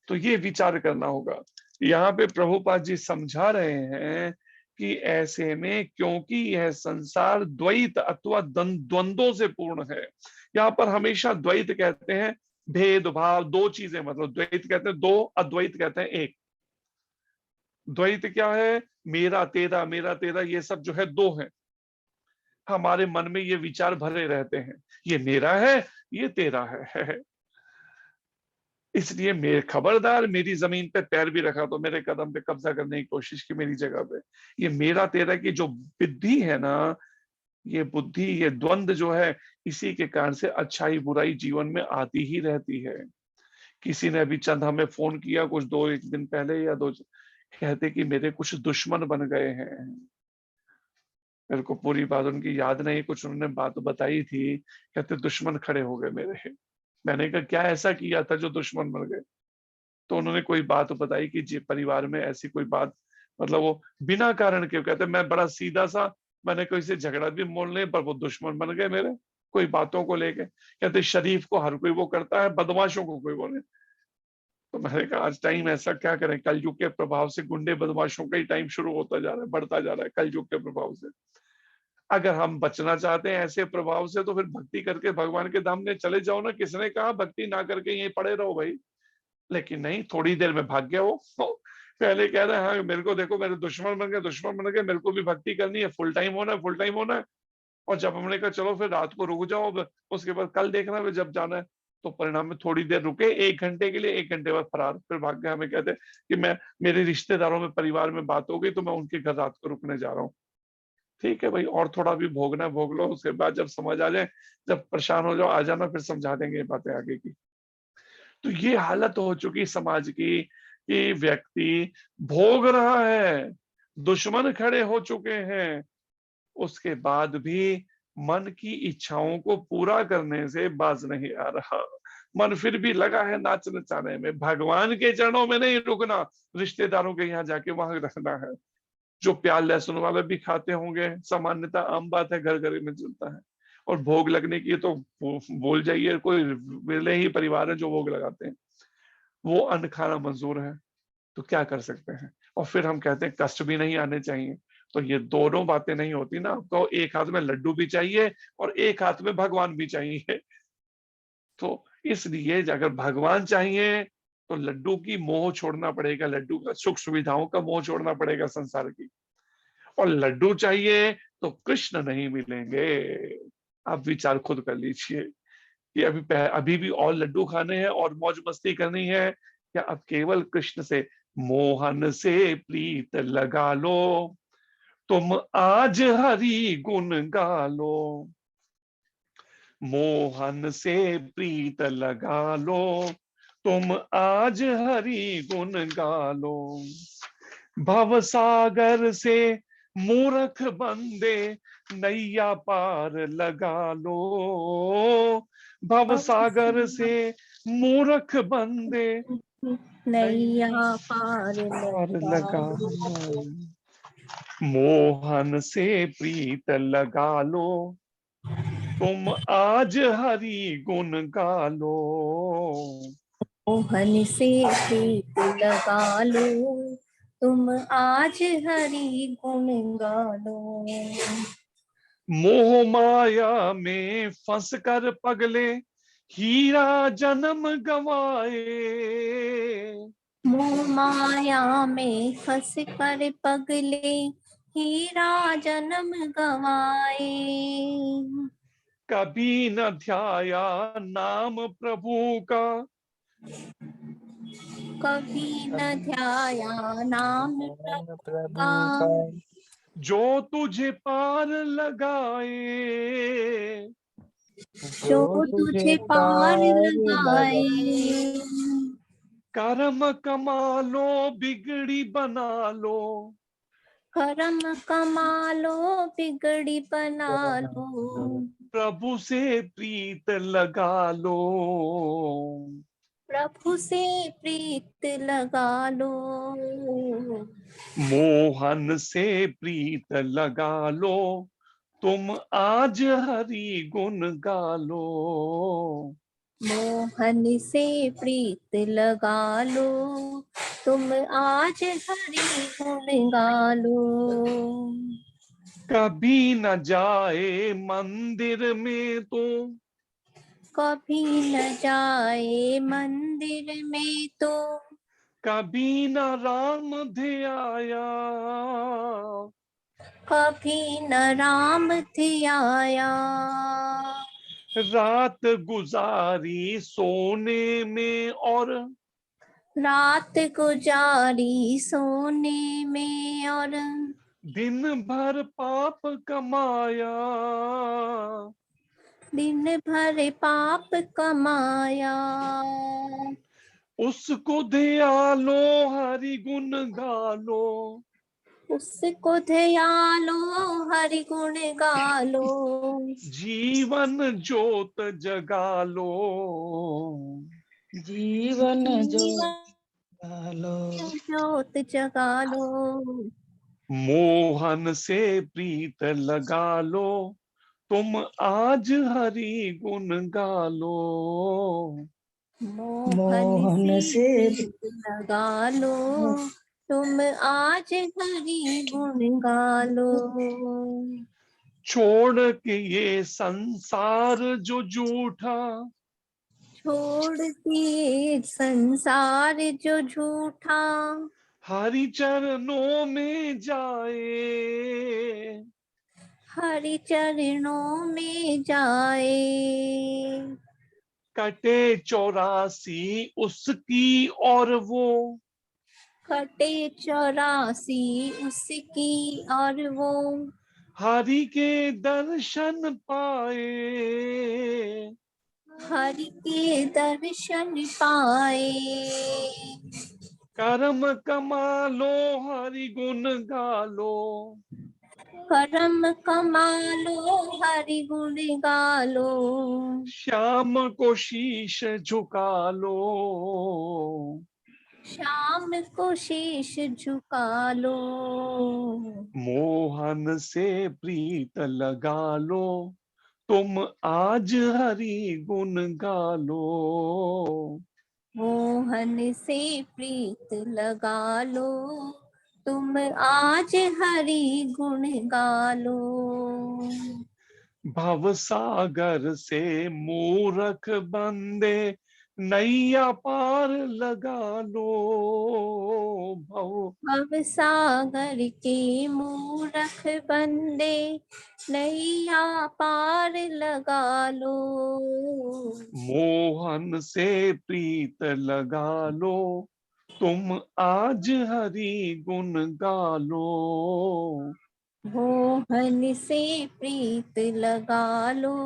तो ये विचार करना होगा। यहाँ पे प्रभुपाद जी समझा रहे हैं कि ऐसे में क्योंकि यह संसार द्वैत अथवा द्वंद्वों से पूर्ण है, यहाँ पर हमेशा द्वैत कहते हैं भेदभाव, दो चीजें, मतलब द्वैत कहते हैं दो, अद्वैत कहते हैं एक। द्वैत क्या है, मेरा तेरा, ये सब जो है दो है। हमारे मन में ये विचार भरे रहते हैं, ये मेरा है, ये तेरा है। इसलिए मेरे खबरदार, मेरी जमीन पे पैर भी रखा तो मेरे कदम पे कब्जा करने की कोशिश की मेरी जगह पे। ये मेरा तेरा की जो बुद्धि है ना, ये बुद्धि, ये द्वंद जो है, इसी के कारण से अच्छाई बुराई जीवन में आती ही रहती है। किसी ने अभी चंद हमें फोन किया कुछ 1 दिन पहले या दो, कहते कि मेरे कुछ दुश्मन बन गए हैं। मेरे को पूरी बात उनकी याद नहीं, कुछ उन्होंने बात बताई थी, कहते दुश्मन खड़े हो गए मेरे। मैंने कहा क्या ऐसा किया था जो दुश्मन बन गए? तो उन्होंने कोई बात बताई कि जी परिवार में ऐसी कोई बात, मतलब वो बिना कारण के, कहते मैं बड़ा सीधा सा, मैंने कोई से झगड़ा भी मोल नहीं, पर वो दुश्मन बन गए मेरे कोई बातों को लेके। कहते शरीफ को हर कोई वो करता है, बदमाशों को कोई बोले। तो मैंने कहा आज टाइम ऐसा, क्या करें, कलयुग के प्रभाव से गुंडे बदमाशों का ही टाइम शुरू होता जा रहा है, बढ़ता जा रहा है कलयुग के प्रभाव से। अगर हम बचना चाहते हैं ऐसे प्रभाव से, तो फिर भक्ति करके भगवान के धाम में चले जाओ ना। किसने कहा भक्ति ना करके यहीं पड़े रहो भाई? लेकिन नहीं, थोड़ी देर में भाग गया वो। पहले कह रहे हैं हाँ मेरे को देखो, मेरे दुश्मन बन गए, मेरे को भी भक्ति करनी है, फुल टाइम होना है। और जब हमने कहा चलो फिर रात को रुक जाओ, उसके बाद कल देखना है जब जाना है, तो परिणाम में थोड़ी देर रुके 1 घंटे के लिए, 1 घंटे बाद फरार, फिर भाग गए। हमें कहते कि मैं, मेरे रिश्तेदारों में, परिवार में बात हो गई तो मैं उनके घर रात को रुकने जा रहा हूँ। ठीक है भाई, और थोड़ा भी भोगना भोग लो, उसके बाद जब समझ आ जाए, जब परेशान हो जाओ आ जाना, फिर समझा देंगे ये बातें आगे की। तो ये हालत हो चुकी समाज की कि व्यक्ति भोग रहा है, दुश्मन खड़े हो चुके हैं, उसके बाद भी मन की इच्छाओं को पूरा करने से बाज नहीं आ रहा। मन फिर भी लगा है नाच नचाने में, भगवान के चरणों में नहीं रुकना, रिश्तेदारों के यहाँ जाके वहां रहना है। जो प्याज लहसुन वाले भी खाते होंगे, सामान्यता आम बात है, घर घर में चलता है। और भोग लगने की तो बोल जाइए, कोई विरले ही परिवार है जो भोग लगाते हैं, वो अन्न खाना मंजूर है, तो क्या कर सकते हैं। और फिर हम कहते हैं कष्ट भी नहीं आने चाहिए, तो ये दोनों बातें नहीं होती ना। आपको एक हाथ में लड्डू भी चाहिए और एक हाथ में भगवान भी चाहिए। तो इसलिए अगर भगवान चाहिए तो लड्डू की मोह छोड़ना पड़ेगा, लड्डू का सुख सुविधाओं का मोह छोड़ना पड़ेगा संसार की। और लड्डू चाहिए तो कृष्ण नहीं मिलेंगे। आप विचार खुद कर लीजिए कि अभी भी और लड्डू खाने हैं और मौज मस्ती करनी है, या अब केवल कृष्ण से मोहन से प्रीत लगा लो, तुम आज हरि गुण गा लो। मोहन से प्रीत लगा लो, तुम आज हरि गुण गा लो। भव सागर से मूर्ख बंदे नैया पार लगा लो। भव सागर से मूर्ख बंदे नैया पार पार लगा लगा लो। लो। मोहन से प्रीत लगा लो। तुम आज हरि गुण गा लो। मोहन से प्रीत लगा लो। तुम आज हरि गुण गा लो। मोह माया में फंस कर पगले हीरा जन्म गवाए। मोह माया में फंस कर पगले हीरा जन्म गवाए। कभी न ध्याया नाम प्रभु का। कभी न ध्याया नाम प्रभु का। जो तुझे पार लगाए। जो तुझे पार लगाए। कर्म कमा लो बिगड़ी बना लो। कर्म कमा लो बिगड़ी बना लो। प्रभु से प्रीत लगा लो। प्रभु से प्रीत लगा लो। मोहन से प्रीत लगा लो। तुम आज हरि गुण गा लो। मोहन से प्रीत लगा लो। तुम आज हरि गुण गा लो। कभी न जाए मंदिर में तो। कभी न जाए मंदिर में तो। कभी न राम ध्याया। कभी न राम ध्याया। रात गुजारी सोने में और। रात गुजारी सोने में और। दिन भर पाप कमाया। दिन भर पाप कमाया। उसको ध्या लो हरि गुण गा लो। उसको ध्यालो हरि गुण गा लो। जीवन ज्योत जगा लो। जीवन जो जीवन लो। ज्योत जगा लो। मोहन से प्रीत लगा लो। तुम आज हरि गुण गा लो। मोहन से प्रीत लगा लो। तुम आज हरि गुण गा लो। छोड़ के ये संसार जो झूठा। छोड़ दिए संसार जो झूठा। हरि चरणों में जाए। हरि चरणों में जाए। कटे 84 उसकी और वो। कटे 84 उसकी और वो। हरि के दर्शन पाए। हरि के दर्शन पाए। कर्म कमा लो हरि गुण गा लो। कर्म कमा लो हरि गुण गा लो। श्याम को शीश झुका लो। शाम को शीश झुका लो। मोहन से प्रीत लगा लो। तुम आज हरि गुण गा लो। मोहन से प्रीत लगा लो। तुम आज हरि गुण गा लो। भव सागर से मूर्ख बंदे नैया पार लगा लो। भव भव सागर के मूर्ख बंदे नैया पार लगा लो। मोहन से प्रीत लगा लो। तुम आज हरि गुण गा लो। मोहन से प्रीत लगा लो।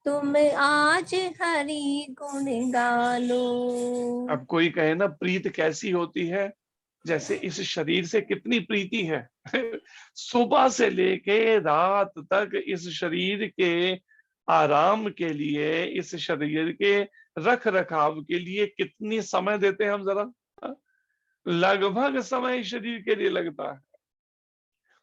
तुम आज हरि गुण गालो। अब कोई कहे ना प्रीत कैसी होती है, जैसे इस शरीर से कितनी प्रीति है। सुबह से लेके रात तक इस शरीर के आराम के लिए, इस शरीर के रख रखाव के लिए कितनी समय देते हैं हम जरा। लगभग समय इस शरीर के लिए लगता है।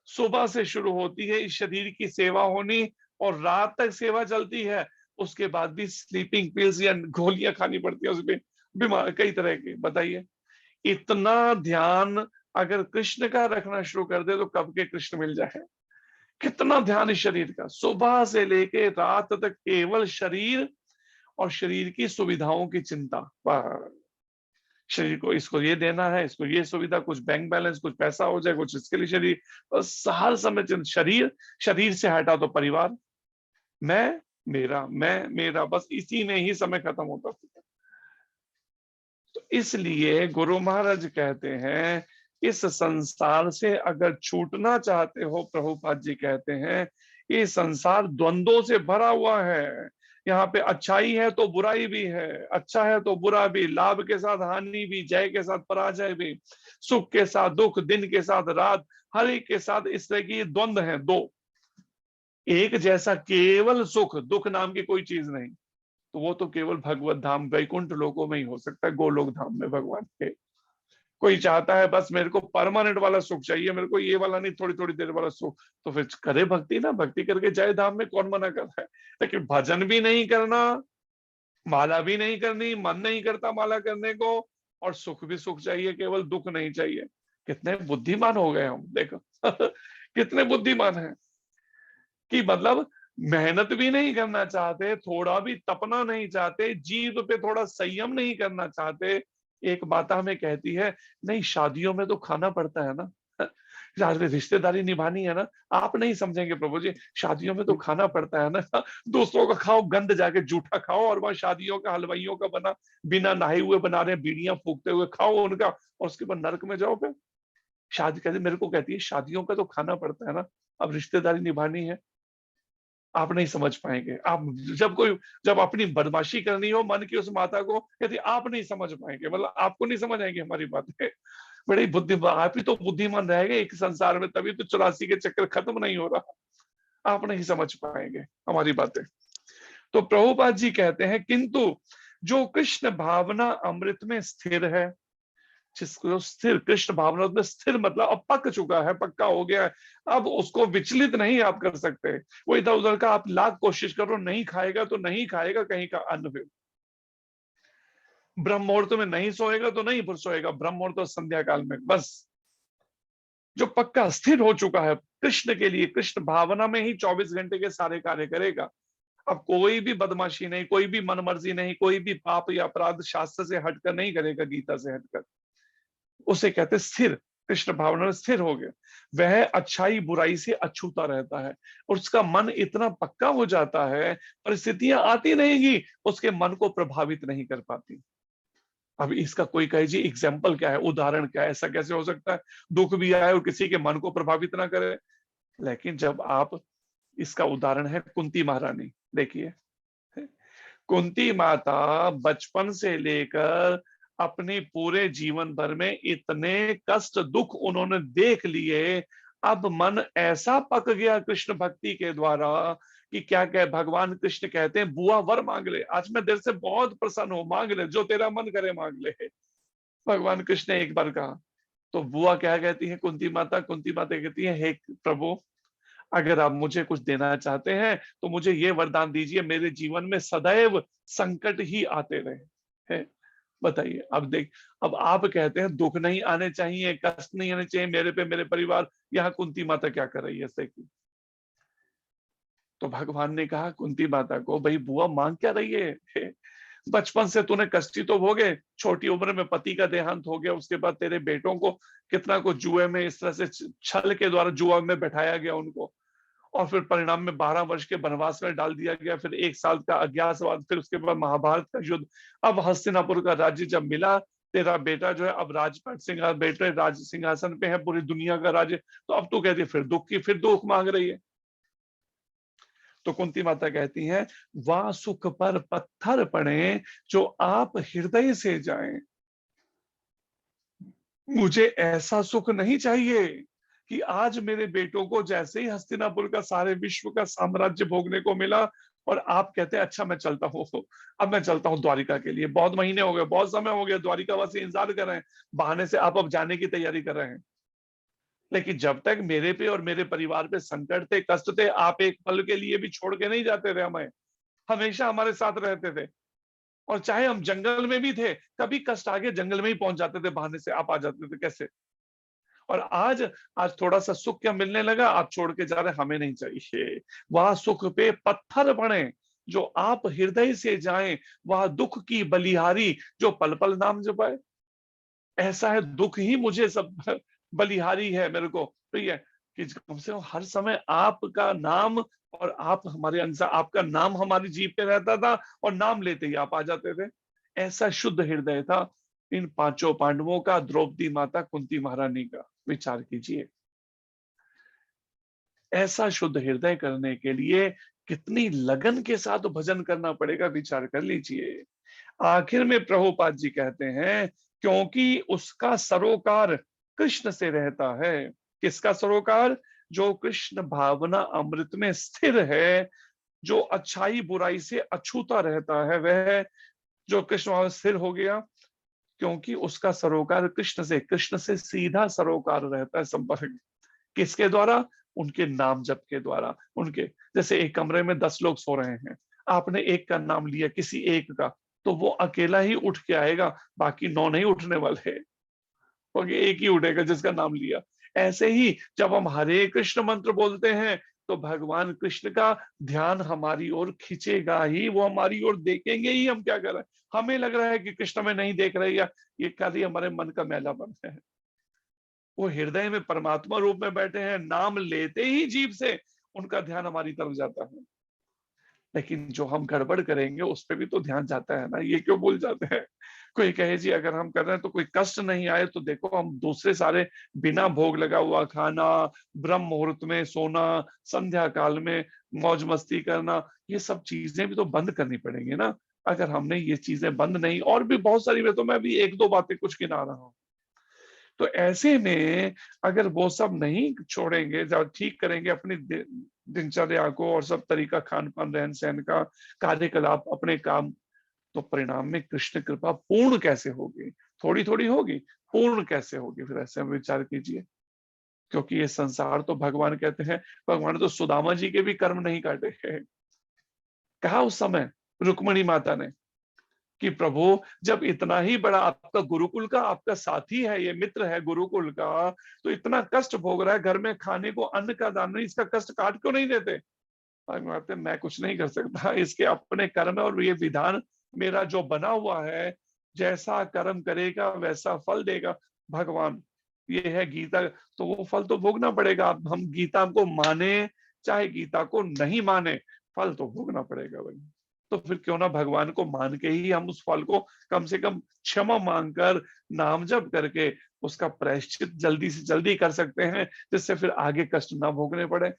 सुबह से शुरू होती है इस शरीर की सेवा होनी और रात तक सेवा चलती है। उसके बाद भी स्लीपिंग पिल्स या गोलियां खानी पड़ती है उसमें, बीमार कई तरह की। बताइए, इतना ध्यान अगर कृष्ण का रखना शुरू कर दे तो कब के कृष्ण मिल जाए। कितना ध्यान इस शरीर का, सुबह से लेके रात तक केवल शरीर और शरीर की सुविधाओं की चिंता। शरीर को इसको ये देना है, इसको ये सुविधा, कुछ बैंक बैलेंस, कुछ पैसा हो जाए, कुछ इसके लिए शरीर, बस हर समय शरीर। शरीर से हटा तो परिवार, मैं मेरा, बस इसी में ही समय खत्म होता था। तो इसलिए गुरु महाराज कहते हैं इस संसार से अगर छूटना चाहते हो, प्रभुपाद जी कहते हैं ये संसार द्वंद्वों से भरा हुआ है। यहाँ पे अच्छाई है तो बुराई भी है, अच्छा है तो बुरा भी, लाभ के साथ हानि भी, जय के साथ पराजय भी, सुख के साथ दुख, दिन के साथ रात, हर एक के साथ इस तरह की द्वंद्व है दो। एक जैसा केवल सुख दुख नाम की कोई चीज नहीं, तो वो तो केवल भगवत धाम वैकुंठ लोकों में ही हो सकता है, गोलोक धाम में भगवान के। कोई चाहता है बस मेरे को परमानेंट वाला सुख चाहिए, मेरे को ये वाला नहीं थोड़ी थोड़ी देर वाला सुख, तो फिर करे भक्ति ना, भक्ति करके जय धाम में, कौन मना कर रहा है। लेकिन भजन भी नहीं करना, माला भी नहीं करनी, मन नहीं करता माला करने को, और सुख भी सुख चाहिए, केवल दुख नहीं चाहिए। कितने बुद्धिमान हो गए हम, देखो। कितने बुद्धिमान हैं कि मतलब मेहनत भी नहीं करना चाहते, थोड़ा भी तपना नहीं चाहते, जीव पे थोड़ा संयम नहीं करना चाहते। एक माता हमें कहती है, नहीं शादियों में तो खाना पड़ता है ना, रिश्तेदारी निभानी है ना। आप नहीं समझेंगे प्रभु जी, शादियों में तो खाना पड़ता है ना। दूसरों का खाओ, गंद जाके जूठा खाओ, और वहां शादियों का हलवाइयों का बना, बिना नहाए हुए बना रहे, बीड़ियां फूकते हुए खाओ उनका, और उसके बाद नरक में जाओ। फिर शादी कहती, मेरे को कहती है शादियों का तो खाना पड़ता है ना, अब रिश्तेदारी निभानी है। आप नहीं समझ पाएंगे। आप जब अपनी बदमाशी करनी हो मन की उस माता को, कहती आप नहीं समझ पाएंगे, मतलब आपको नहीं समझ आएंगे हमारी बातें। बड़ी बुद्धिमान, आप ही तो बुद्धिमान रहेंगे एक संसार में, तभी तो 84 के चक्कर खत्म नहीं हो रहा। आप नहीं समझ पाएंगे हमारी बातें। तो प्रभुपाद जी कहते हैं, किंतु जो कृष्ण भावना अमृत में स्थिर है, जिसको स्थिर कृष्ण भावना में स्थिर मतलब अब पक चुका है, पक्का हो गया है, अब उसको विचलित नहीं आप कर सकते। वो इधर उधर का आप लाख कोशिश करो, नहीं खाएगा तो नहीं खाएगा कहीं का अन्न, फिर ब्रह्म मुहूर्त में नहीं सोएगा तो नहीं फिर सोएगा, ब्रह्म मुहूर्त और संध्या काल में बस। जो पक्का स्थिर हो चुका है कृष्ण के लिए, कृष्ण भावना में ही 24 घंटे के सारे कार्य करेगा। अब कोई भी बदमाशी नहीं, कोई भी मनमर्जी नहीं, कोई भी पाप या अपराध शास्त्र से हटकर नहीं करेगा, गीता से हटकर। उसे कहते स्थिर, कृष्ण भावना में स्थिर हो गया। वह अच्छाई बुराई से अछूता रहता है, और उसका मन इतना पक्का हो जाता है, परिस्थितियां आती रहेंगी, उसके मन को प्रभावित नहीं कर पाती। अब इसका कोई कहे जी एग्जाम्पल क्या है, उदाहरण क्या है, ऐसा कैसे हो सकता है दुख भी आए और किसी के मन को प्रभावित ना करे। लेकिन जब आप, इसका उदाहरण है कुंती महारानी। देखिए, कुंती माता बचपन से लेकर अपने पूरे जीवन भर में इतने कष्ट दुख उन्होंने देख लिए, अब मन ऐसा पक गया कृष्ण भक्ति के द्वारा कि क्या कहे, भगवान कृष्ण कहते हैं बुआ वर मांग ले, आज मैं तेरे से बहुत प्रसन्न हूं, मांग ले जो तेरा मन करे मांग ले। भगवान कृष्ण ने एक बार कहा, तो बुआ क्या कहती है, कुंती माता कहती है, हे प्रभु अगर आप मुझे कुछ देना चाहते हैं तो मुझे ये वरदान दीजिए, मेरे जीवन में सदैव संकट ही आते रहे। है बताइए, अब आप कहते हैं दुख नहीं आने चाहिए, कष्ट नहीं आने चाहिए मेरे पे, मेरे परिवार, यहाँ कुंती माता क्या कर रही है ऐसे की। तो भगवान ने कहा कुंती माता को, भाई बुआ मांग क्या रही है, बचपन से तूने कष्टी तो भोगे, छोटी उम्र में पति का देहांत हो गया, उसके बाद तेरे बेटों को कितना को जुए में इस तरह से छल के द्वारा जुआ में बैठाया गया उनको, और फिर परिणाम में 12 वर्ष के वनवास में डाल दिया गया, फिर 1 साल का अज्ञातवास, फिर उसके बाद महाभारत का युद्ध। अब हस्तिनापुर का राज्य जब मिला, तेरा बेटा जो है अब राजपाट बेटे राज सिंहासन पे है, पूरी दुनिया का राज्य, तो अब तू कहती फिर दुख मांग रही है। तो कुंती माता कहती हैं, वह सुख पर पत्थर पड़े जो आप हृदय से जाएं। मुझे ऐसा सुख नहीं चाहिए कि आज मेरे बेटों को जैसे ही हस्तिनापुर का सारे विश्व का साम्राज्य भोगने को मिला और आप कहते हैं अच्छा मैं चलता हूँ, अब मैं चलता हूँ द्वारिका के लिए, बहुत महीने हो गए, बहुत समय हो गया, द्वारिका वासी इंतजार कर रहे हैं, बहाने से आप अब जाने की तैयारी कर रहे हैं। लेकिन जब तक मेरे पे और मेरे परिवार पे संकट थे, कष्ट थे, आप एक पल के लिए भी छोड़ के नहीं जाते थे हमें, हमेशा हमारे साथ रहते थे। और चाहे हम जंगल में भी थे, कभी कष्ट आगे जंगल में ही पहुंच जाते थे, बहाने से आप आ जाते थे कैसे। और आज थोड़ा सा सुख क्या मिलने लगा, आप छोड़ के जा रहे, हमें नहीं चाहिए। वह सुख पे पत्थर पड़े जो आप हृदय से जाएं, वह दुख की बलिहारी जो पल पल नाम जपाए। ऐसा है, दुख ही मुझे सब बलिहारी है मेरे को प्रिय, कि कम से कम हर समय आपका नाम और आप हमारे अनुसार, आपका नाम हमारी जीभ पे रहता था और नाम लेते ही आप आ जाते थे। ऐसा शुद्ध हृदय था इन पांचों पांडवों का, द्रौपदी माता, कुंती महारानी का। विचार कीजिए, ऐसा शुद्ध हृदय करने के लिए कितनी लगन के साथ भजन करना पड़ेगा, विचार कर लीजिए। आखिर में प्रभुपाद जी कहते हैं, क्योंकि उसका सरोकार कृष्ण से रहता है। किसका सरोकार? जो कृष्ण भावना अमृत में स्थिर है, जो अच्छाई बुराई से अछूता रहता है, वह जो कृष्ण भाव में स्थिर हो गया, क्योंकि उसका सरोकार कृष्ण से सीधा सरोकार रहता है, संपर्क। किसके द्वारा? उनके नाम जप के द्वारा। उनके जैसे एक कमरे में 10 लोग सो रहे हैं, आपने एक का नाम लिया, किसी एक का, तो वो अकेला ही उठ के आएगा, बाकी 9 नहीं उठने वाले, क्योंकि एक ही उठेगा जिसका नाम लिया। ऐसे ही जब हम हरे कृष्ण मंत्र बोलते हैं, तो भगवान कृष्ण का ध्यान हमारी ओर खींचेगा ही, वो हमारी ओर देखेंगे ही हम क्या कर रहे हैं। हमें लग रहा है कि कृष्ण में नहीं देख रहे, या ये खाली हमारे मन का मैलापन है। वो हृदय में परमात्मा रूप में बैठे हैं, नाम लेते ही जीभ से उनका ध्यान हमारी तरफ जाता है। लेकिन जो हम गड़बड़ करेंगे उस पर भी तो ध्यान जाता है ना, ये क्यों भूल जाते हैं। कोई कहे जी अगर हम कर रहे हैं तो कोई कष्ट नहीं आए, तो देखो हम दूसरे सारे बिना भोग लगा हुआ खाना, ब्रह्म मुहूर्त में सोना, संध्या काल में मौज मस्ती करना, ये सब चीजें भी तो बंद करनी पड़ेंगी ना। अगर हमने ये चीजें बंद नहीं, और भी बहुत सारी, तो मैं भी एक दो बातें कुछ गिना रहा हूँ। तो ऐसे में अगर वो सब नहीं छोड़ेंगे, जब ठीक करेंगे अपनी दिनचर्या को और सब तरीका, खान पान, रहन सहन का, कार्यकलाप, अपने काम, तो परिणाम में कृष्ण कृपा पूर्ण कैसे होगी? थोड़ी थोड़ी होगी, पूर्ण कैसे होगी? फिर ऐसे में विचार कीजिए। क्योंकि ये संसार तो भगवान कहते हैं, भगवान ने तो सुदामा जी के भी कर्म नहीं काटे हैं। कहा उस समय रुक्मणी माता ने कि प्रभु जब इतना ही बड़ा आपका गुरुकुल का आपका साथी है, ये मित्र है गुरुकुल का, तो इतना कष्ट भोग रहा है, घर में खाने को अन्न का दान नहीं, इसका कष्ट काट क्यों नहीं देते? मैं कुछ नहीं कर सकता, इसके अपने कर्म है और ये विधान मेरा जो बना हुआ है, जैसा कर्म करेगा वैसा फल देगा भगवान। ये है गीता, तो वो फल तो भोगना पड़ेगा। अब हम गीता को माने चाहे गीता को नहीं माने, फल तो भोगना पड़ेगा भाई। तो फिर क्यों ना भगवान को मान के ही हम उस फल को कम से कम क्षमा मांगकर, नाम जप करके उसका प्रायश्चित जल्दी से जल्दी कर सकते हैं, जिससे फिर आगे कष्ट ना भोगने पड़े।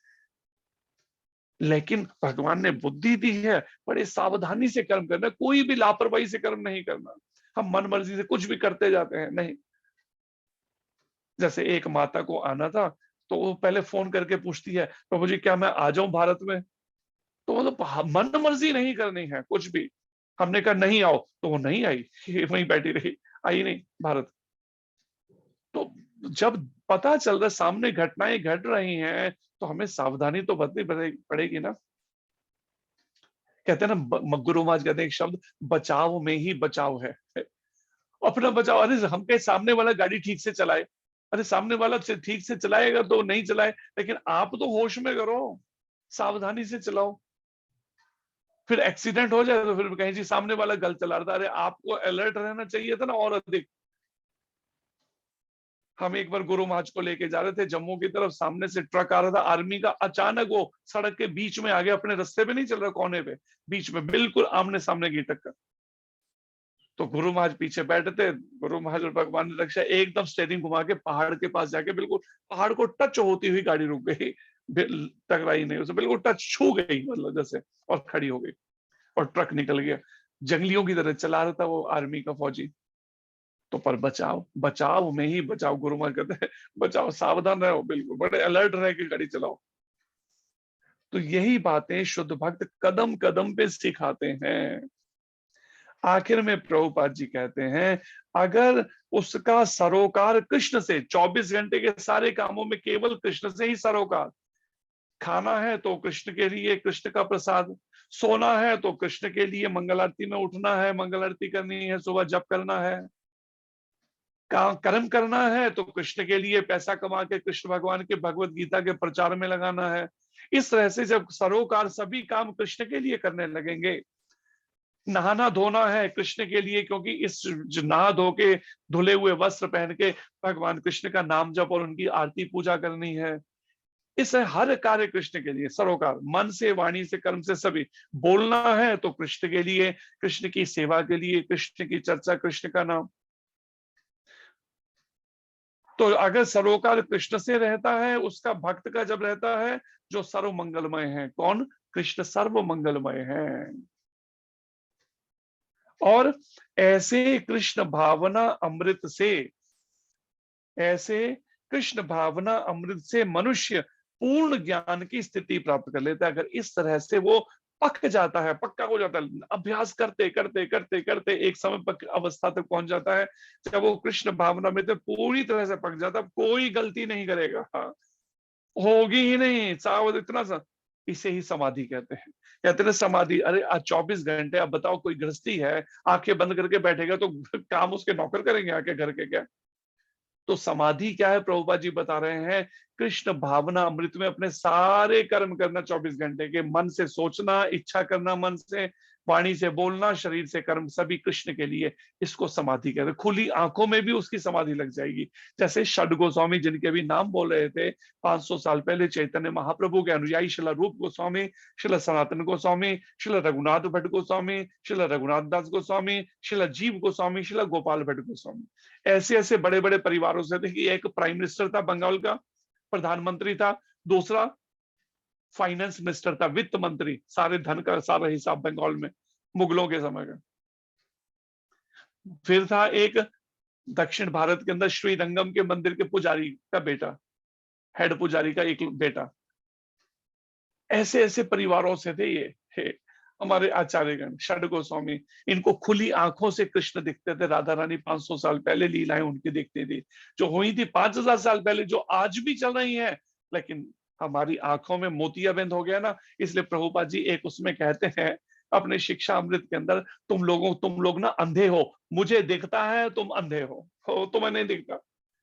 लेकिन भगवान ने बुद्धि दी है, बड़े सावधानी से कर्म करना, कोई भी लापरवाही से कर्म नहीं करना। हम मन मर्जी से कुछ भी करते जाते हैं, नहीं। जैसे एक माता को आना था, तो वो पहले फोन करके पूछती है, प्रभु जी क्या मैं आ जाऊं भारत में? तो मतलब मन मर्जी नहीं करनी है कुछ भी। हमने कहा नहीं आओ, तो वो नहीं आई, वहीं बैठी रही, आई नहीं भारत। तो जब पता चल रहा है सामने घटनाएं घट रही हैं, तो हमें सावधानी तो बरतनी पड़ेगी ना। कहते हैं ना, गुरु महाराज कहते हैं एक शब्द, बचाव में ही बचाव है। अपना बचाव, अरे हम कहे सामने वाला गाड़ी ठीक से चलाए, अरे सामने वाला ठीक से चलाएगा तो नहीं चलाए, लेकिन आप तो होश में करो, सावधानी से चलाओ। फिर एक्सीडेंट हो जाए तो फिर कहें जी सामने वाला गलत चला रहा था, अरे आपको अलर्ट रहना चाहिए था ना और अधिक। हम एक बार गुरु महाराज को लेके जा रहे थे जम्मू की तरफ, सामने से ट्रक आ रहा था आर्मी का, अचानक वो सड़क के बीच में आ गया, अपने रास्ते पे नहीं चल रहा, कोने पे, बीच में बिल्कुल आमने सामने की टक्कर। तो गुरु महाराज पीछे बैठे थे, गुरु महाराज और भगवान ने रक्षा, एकदम स्टेयरिंग घुमा के पहाड़ के पास जाके, बिल्कुल पहाड़ को टच होती हुई गाड़ी रुक गई। टकराई नहीं, उसे बिल्कुल टच छू गई मतलब जैसे, और खड़ी हो गई, और ट्रक निकल गया। जंगलियों की तरह चला रहा था वो आर्मी का फौजी। तो पर बचाव, बचाव में ही बचाव, गुरु महाराज कहते हैं बचाओ, सावधान रहो, बिल्कुल बड़े अलर्ट रह के गाड़ी चलाओ। तो यही बातें शुद्ध भक्त कदम कदम पे सिखाते हैं। आखिर में प्रभुपाद जी कहते हैं, अगर उसका सरोकार कृष्ण से, 24 घंटे के सारे कामों में केवल कृष्ण से ही सरोकार, खाना है तो कृष्ण के लिए कृष्ण का प्रसाद, सोना है तो कृष्ण के लिए, मंगल आरती में उठना है, मंगल आरती करनी है, सुबह जप करना है, कर्म करना है तो कृष्ण के लिए, पैसा कमा के कृष्ण भगवान के भगवत गीता के प्रचार में लगाना है। इस तरह से जब सरोकार सभी काम कृष्ण के लिए करने लगेंगे, नहाना धोना है कृष्ण के लिए, क्योंकि इस नहा धो के धुले हुए वस्त्र पहन के भगवान कृष्ण का नाम जप और उनकी आरती पूजा करनी है। इस हर कार्य कृष्ण के लिए सरोकार, मन से, वाणी से, कर्म से, सभी। बोलना है तो कृष्ण के लिए, कृष्ण की सेवा के लिए, कृष्ण की चर्चा, कृष्ण का नाम। तो अगर सरोकार कृष्ण से रहता है, उसका भक्त का जब रहता है, जो सर्व मंगलमय है, कौन? कृष्ण सर्व मंगलमय है। और ऐसे कृष्ण भावना अमृत से, ऐसे कृष्ण भावना अमृत से मनुष्य पूर्ण ज्ञान की स्थिति प्राप्त कर लेता है। अगर इस तरह से वो पक जाता है, पक्का हो जाता है, अभ्यास करते करते करते करते एक समय पक अवस्था तक पहुंच जाता है, जब वो कृष्ण भावना में तो पूरी तरह से पक जाता है, कोई गलती नहीं करेगा, होगी ही नहीं, सावध इतना सा। इसे ही समाधि कहते हैं। कहते हैं समाधि, अरे आज 24 घंटे, अब बताओ कोई गृहस्थी है, आंखें बंद करके बैठेगा तो काम उसके नौकर करेंगे आके घर के क्या? तो समाधि क्या है? प्रभुपाद जी बता रहे हैं, कृष्ण भावना अमृत में अपने सारे कर्म करना, 24 घंटे के, मन से सोचना, इच्छा करना मन से, वाणी से बोलना, शरीर से कर्म, सभी कृष्ण के लिए। इसको समाधि कहते हैं। खुली आंखों में भी उसकी समाधि लग जाएगी। जैसे षड गोस्वामी जिनके भी नाम बोल रहे थे 500 साल पहले, चैतन्य महाप्रभु के अनुयायी शिला रूप गोस्वामी, शिला सनातन गोस्वामी, शिला रघुनाथ भट्ट गोस्वामी, शिला रघुनाथ दास गोस्वामी, शिला जीव गोस्वामी, शिला गोपाल भट्ट गोस्वामी, ऐसे ऐसे बड़े बड़े परिवारों से थे कि एक प्राइम मिनिस्टर था बंगाल का, प्रधानमंत्री था, दूसरा फाइनेंस मिनिस्टर था, वित्त मंत्री, सारे धन का सारा हिसाब बंगाल में मुगलों के समय का। फिर था एक दक्षिण भारत के अंदर श्रीरंगम के मंदिर के पुजारी का बेटा, हेड पुजारी का एक बेटा। ऐसे ऐसे परिवारों से थे ये हमारे आचार्यगण, षड गोस्वामी। इनको खुली आंखों से कृष्ण दिखते थे। राधा रानी 500 साल पहले लीलाएं उनकी दिखती थी, जो हुई थी 5000 साल पहले, जो आज भी चल रही है, लेकिन हमारी आंखों में मोतियाबिंद हो गया ना। इसलिए प्रभुपाद जी एक उसमें कहते हैं अपने शिक्षा अमृत के अंदर, तुम लोग ना अंधे हो, मुझे दिखता है, तुम अंधे हो, तुम्हें नहीं दिखता।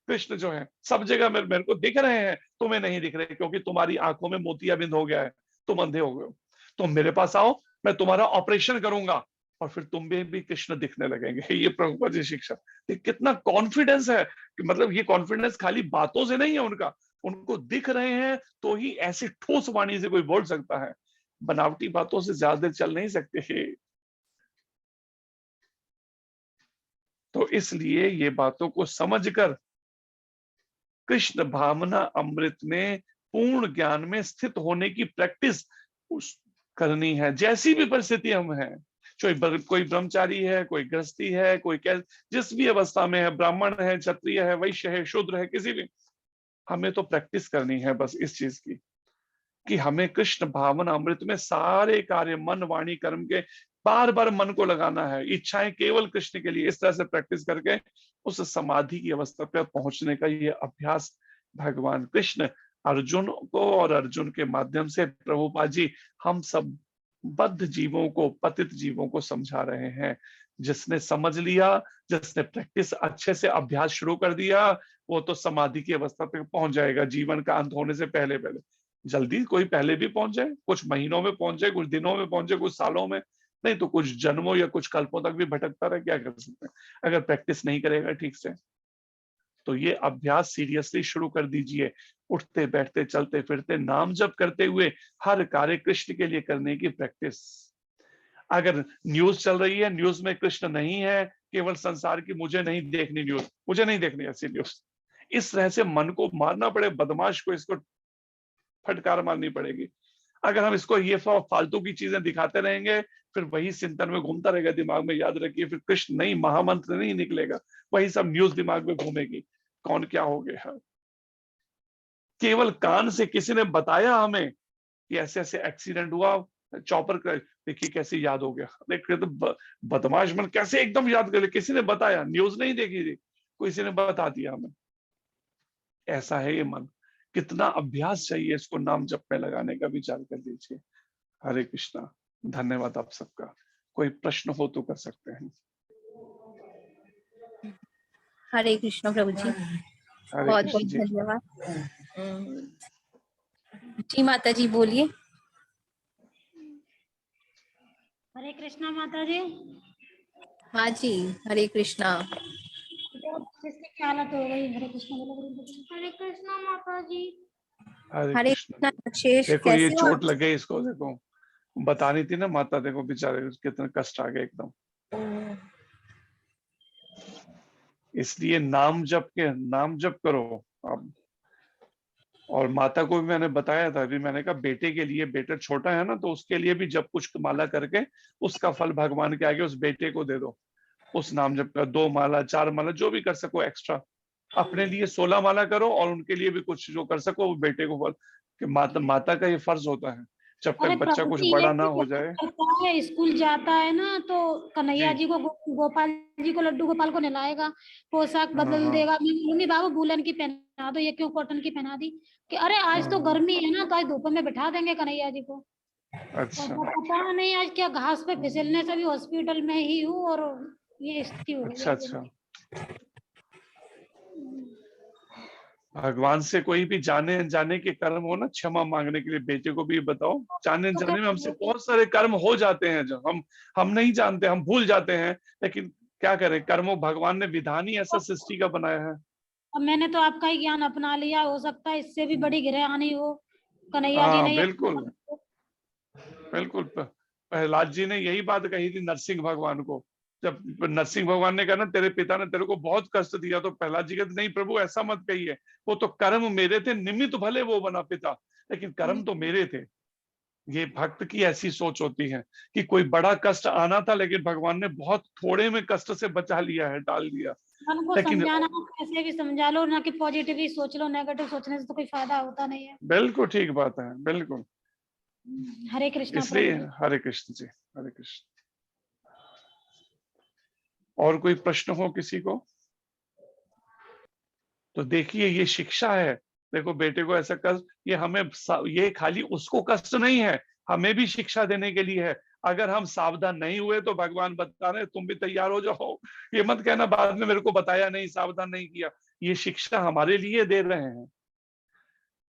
कृष्ण जो है सब जगह मेरे को दिख रहे हैं, तुम्हें नहीं दिख रहे, क्योंकि तुम्हारी आंखों में मोतियाबिंद हो गया है, तुम अंधे हो गए हो। तुम मेरे पास आओ, मैं तुम्हारा ऑपरेशन करूंगा, और फिर तुम भी कृष्ण दिखने लगेंगे। ये प्रभुपाद जी शिक्षा। ये कितना कॉन्फिडेंस है कि मतलब ये कॉन्फिडेंस खाली बातों से नहीं है उनका, उनको दिख रहे हैं तो ही ऐसी ठोस वाणी से कोई बोल सकता है, बनावटी बातों से ज्यादा चल नहीं सकते। तो इसलिए ये बातों को समझकर कृष्ण भावना अमृत में पूर्ण ज्ञान में स्थित होने की प्रैक्टिस करनी है। जैसी भी परिस्थिति हम हैं, कोई ब्रह्मचारी है, कोई गृहस्थी है, कोई जिस भी अवस्था में है, ब्राह्मण है, क्षत्रिय है, वैश्य है, शूद्र है, किसी भी, हमें तो प्रैक्टिस करनी है बस इस चीज की, कि हमें कृष्ण भावना अमृत में सारे कार्य, मन, वाणी, कर्म के बार बार मन को लगाना है, इच्छाएं केवल कृष्ण के लिए। इस तरह से प्रैक्टिस करके उस समाधि की अवस्था पर पहुंचने का ये अभ्यास भगवान कृष्ण अर्जुन को और अर्जुन के माध्यम से प्रभुपाद जी हम सब बद्ध जीवों को, पतित जीवों को समझा रहे हैं। जिसने समझ लिया, जिसने प्रैक्टिस अच्छे से अभ्यास शुरू कर दिया, वो तो समाधि की अवस्था तक पहुंच जाएगा जीवन का अंत होने से पहले पहले। जल्दी कोई पहले भी पहुंच जाए, कुछ महीनों में पहुंच जाए, कुछ दिनों में पहुंच जाए, कुछ सालों में, नहीं तो कुछ जन्मों या कुछ कल्पों तक भी भटकता रहे, क्या कर सकते हैं अगर प्रैक्टिस नहीं करेगा ठीक से। तो ये अभ्यास सीरियसली शुरू कर दीजिए। उठते बैठते चलते फिरते नाम जप करते हुए हर कार्य कृष्ण के लिए करने की प्रैक्टिस। अगर न्यूज चल रही है, न्यूज में कृष्ण नहीं है, केवल संसार की, मुझे नहीं देखनी न्यूज, मुझे नहीं देखनी ऐसी न्यूज, इस तरह से मन को मारना पड़े, बदमाश को, इसको फटकार मारनी पड़ेगी। अगर हम इसको ये फालतू की चीजें दिखाते रहेंगे, फिर वही चिंतन में घूमता रहेगा दिमाग में, याद रखिए फिर कृष्ण नहीं, महामंत्र नहीं निकलेगा, वही सब न्यूज दिमाग में घूमेगी, कौन क्या हो गया। केवल कान से किसी ने बताया हमें कि ऐसे ऐसे एक्सीडेंट हुआ, चॉपर का, देखिए कैसे याद हो गया। देखिए तो बदमाश मन कैसे एकदम याद कर ले, किसी ने बताया, न्यूज नहीं देखी थी, किसी ने बता दिया हमें। ऐसा है ये मन, कितना अभ्यास चाहिए इसको नाम जप में लगाने का, विचार कर लीजिए। हरे कृष्णा, धन्यवाद आप सबका। कोई प्रश्न हो तो कर सकते हैं। हरे कृष्ण प्रभु जी, हरे बहुत कृष्ण बहुत जी। धन्यवाद। जी माता जी बोलिए। हरे कृष्णा माता जी। हाँ जी, हरे कृष्णा। किसकी हालत हो गई? हरे कृष्णा बोलो। हरे कृष्णा माता जी। हरे हरे कृष्ण। कृष्णा अक्षेश, देखो ये कैसे हो चोट आप? लग गई इसको, देखो बतानी थी ना माता, देखो बेचारे कितने कष्ट आ गए एकदम। इसलिए नाम जप करो अब। और माता को भी मैंने बताया था, अभी मैंने कहा बेटे के लिए, बेटा छोटा है ना, तो उसके लिए भी जब कुछ माला करके उसका फल भगवान के आगे उस बेटे को दे दो। उस नाम जप का 2 माला 4 माला जो भी कर सको एक्स्ट्रा, अपने लिए 16 माला करो और उनके लिए भी कुछ जो कर सको वो बेटे को फल, कि माता का ये फर्ज होता है जब अरे तक बच्चा प्रभु कुछ जी, ये बड़ा ना भी हो क्या जाए। करता है, स्कूल जाता है ना तो कन्हैया जी जी को गोपाल जी को, लड्डू गोपाल को नहलाएगा, पोशाक हाँ बदल हाँ देगा। मैं बोलूंगी बाबू वूलन की पहना दो, ये क्यों कॉटन की पहना दी? कि अरे आज तो हाँ। गर्मी है ना, तो आज धूप में बिठा देंगे कन्हैया जी को। और अच्छा वो पता नहीं आज क्या घास पे फिसलने से भी हॉस्पिटल में ही हूँ, और ये स्थिति हो गई अच्छा है अच्छा। मेरी। भगवान से कोई भी जाने अनजाने के कर्म हो ना, क्षमा मांगने के लिए बेटे को भी बताओ। जाने तो अनजाने में हमसे क्या, बहुत सारे कर्म हो जाते हैं जो हम नहीं जानते, हम भूल जाते हैं, लेकिन क्या करें, कर्मों भगवान ने विधान ही ऐसा सृष्टि का बनाया है। अब मैंने तो आपका ही ज्ञान अपना लिया, हो सकता है इससे भी बड़ी गिरह आनी हो। कन्हैया जी हाँ ने बिल्कुल बिल्कुल। प्रहलाद जी ने यही बात कही थी नरसिंह भगवान को, जब नरसिंह भगवान ने कहा ना तेरे पिता ने तेरे को बहुत कष्ट दिया, तो प्रहलाद जी कहते नहीं प्रभु ऐसा मत कहिए, वो तो कर्म मेरे थे, निमित्त भले वो बना पिता, लेकिन कर्म तो मेरे थे। ये भक्त की ऐसी सोच होती है कि कोई बड़ा कष्ट आना था, लेकिन भगवान ने बहुत थोड़े में कष्ट से बचा लिया है, टाल दिया। मन को लेकिन समझाना हो कैसे भी समझा लो ना, कि पॉजिटिव ही सोच लो, नेगेटिव सोचने से तो कोई फायदा होता नहीं है। बिल्कुल ठीक बात है, बिल्कुल। हरे कृष्णा इसलिए प्रभु जी। हरे कृष्ण जी, हरे कृष्ण। और कोई प्रश्न हो किसी को तो देखिए, ये शिक्षा है। देखो बेटे को ऐसा कष्ट, ये हमें ये खाली उसको कष्ट नहीं है, हमें भी शिक्षा देने के लिए है। अगर हम सावधान नहीं हुए तो भगवान बता रहे तुम भी तैयार हो जाओ, ये मत कहना बाद में मेरे को बताया नहीं, सावधान नहीं किया। ये शिक्षा हमारे लिए दे रहे हैं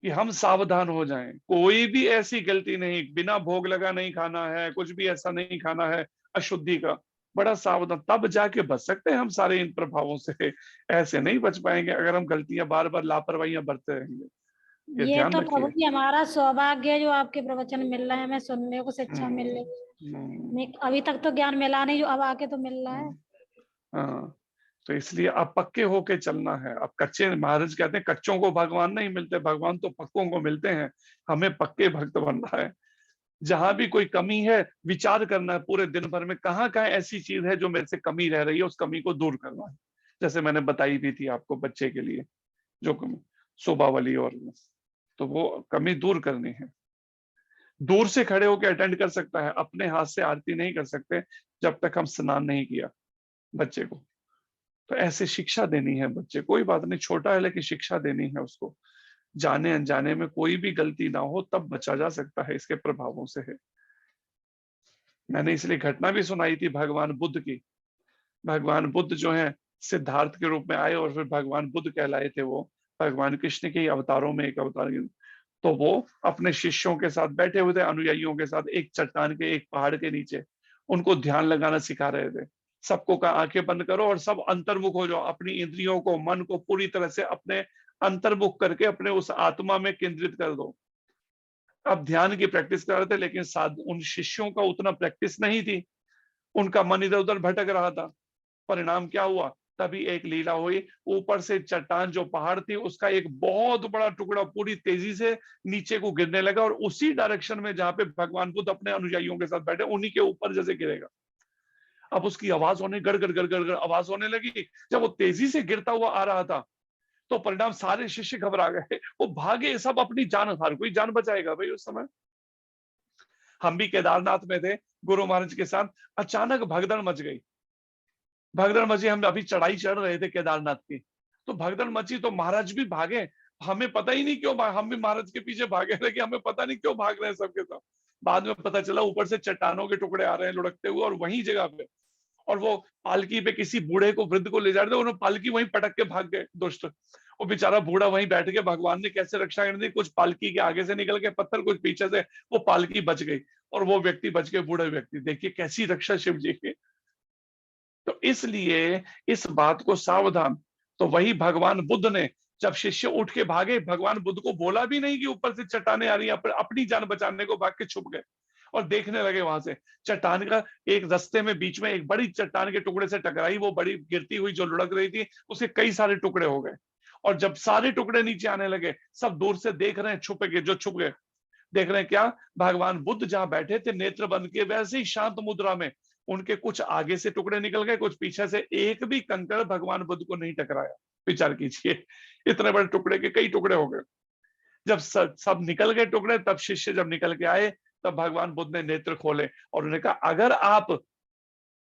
कि हम सावधान हो जाएं, कोई भी ऐसी गलती नहीं, बिना भोग लगा नहीं खाना है, कुछ भी ऐसा नहीं खाना है अशुद्धि का। बड़ा सावधान, तब जाके बच सकते हैं हम सारे इन प्रभावों से। ऐसे नहीं बच पाएंगे अगर हम गलतियां बार बार लापरवाहियां बरते रहेंगे। ये ये ध्यान तो प्रभु रखिए। जी हमारा सौभाग्य है जो आपके प्रवचन मिल रहे हैं, हमें सुनने को शिक्षा मिल रही है। हम्म, अभी तक तो ज्ञान मिला नहीं, जो अब आके तो मिल रहा है। हाँ। तो इसलिए अब पक्के होके चलना है। अब कच्चे, महाराज कहते हैं कच्चों को भगवान नहीं मिलते, भगवान तो पक्कों को मिलते हैं। हमें पक्के भक्त बनना है। जहां भी कोई कमी है विचार करना है पूरे दिन भर में, कहाँ कहाँ ऐसी चीज है जो मेरे से कमी रह रही है, उस कमी को दूर करना है। जैसे मैंने बताई भी थी आपको बच्चे के लिए जो कमी, शोभा वाली, और तो वो कमी दूर करनी है। दूर से खड़े होकर अटेंड कर सकता है, अपने हाथ से आरती नहीं कर सकते जब तक हम स्नान नहीं किया बच्चे को। तो ऐसे शिक्षा देनी है बच्चे, कोई बात नहीं छोटा है लेकिन शिक्षा देनी है उसको। जाने अनजाने में कोई भी गलती ना हो, तब बचा जा सकता है इसके प्रभावों से है। मैंने इसलिए घटना भी सुनाई थी भगवान बुद्ध की। भगवान बुद्ध जो है सिद्धार्थ के रूप में आए और फिर भगवान बुद्ध कहलाए थे। वो भगवान कृष्ण के अवतारों में एक अवतार। तो वो अपने शिष्यों के साथ बैठे हुए थे, अनुयायियों के साथ, एक चट्टान के, एक पहाड़ के नीचे उनको ध्यान लगाना सिखा रहे थे। सबको कहा आंखें बंद करो और सब अंतर्मुख हो जाओ, अपनी इंद्रियों को, मन को पूरी तरह से अपने अंतर्मुख करके अपने उस आत्मा में केंद्रित कर दो। अब ध्यान की प्रैक्टिस कर रहे थे, लेकिन उन शिष्यों का उतना प्रैक्टिस नहीं थी, उनका मन इधर उधर भटक रहा था। परिणाम क्या हुआ, तभी एक लीला हुई, ऊपर से चट्टान जो पहाड़ थी उसका एक बहुत बड़ा टुकड़ा पूरी तेजी से नीचे को गिरने लगा, और उसी डायरेक्शन में जहां पे भगवान बुद्ध अपने अनुयायियों के साथ बैठे उन्हीं के ऊपर जैसे गिरेगा। अब उसकी आवाज होने गड़ गड़ गड़ गड़ गड़ आवाज होने लगी। जब वो तेजी से गिरता हुआ आ रहा था तो परिणाम सारे शिष्य घबरा गए, वो भागे सब अपनी जान, हर कोई जान बचाएगा भाई उस समय। हम भी केदारनाथ में थे गुरु महाराज के साथ, अचानक भगदड़ मच गई। भगदड़ मची, हम अभी चढ़ाई चढ़ रहे थे केदारनाथ की, तो भगदड़ मची तो महाराज भी भागे, हमें पता ही नहीं क्यों हम भी महाराज के पीछे भागे रहे कि हमें पता नहीं क्यों भाग रहे हैं सबके सब। बाद में पता चला ऊपर से चट्टानों के टुकड़े आ रहे हैं लुढ़कते हुए, और वहीं जगह पे, और वो पालकी पे किसी बूढ़े को, वृद्ध को ले जा रहे थे, उन्होंने पालकी वहीं पटक के भाग गए दुष्ट। वो बेचारा बूढ़ा वहीं बैठ के, भगवान ने कैसे रक्षा करनी, कुछ पालकी के आगे से निकल के पत्थर, कुछ पीछे से, वो पालकी बच गई और वो व्यक्ति बच गए, बूढ़े व्यक्ति। देखिए कैसी रक्षा शिव जी की। तो इसलिए इस बात को सावधान। तो वही भगवान बुद्ध ने जब शिष्य उठ के भागे, भगवान बुद्ध को बोला भी नहीं कि ऊपर से चट्टाने आ रही है, अपनी जान बचाने को भाग के छुप गए और देखने लगे। वहां से चट्टान का एक रास्ते में बीच में एक बड़ी चट्टान के टुकड़े से टकराई, वो बड़ी गिरती हुई जो लुढ़क रही थी, उसके कई सारे टुकड़े हो गए। और जब सारे टुकड़े नीचे आने लगे, सब दूर से देख रहे हैं, छुप गए जो छुप गए। देख रहे हैं क्या, भगवान बुद्ध जहां बैठे थे नेत्र बंद के, वैसे ही शांत मुद्रा में उनके कुछ आगे से टुकड़े निकल गए, कुछ पीछे से। एक भी कंकड़ भगवान बुद्ध को नहीं टकराया। विचार कीजिए, इतने बड़े टुकड़े के कई टुकड़े हो गए। जब सब निकल गए टुकड़े, तब शिष्य जब निकल के आए, तब भगवान बुद्ध ने नेत्र खोले और उन्होंने कहा, अगर आप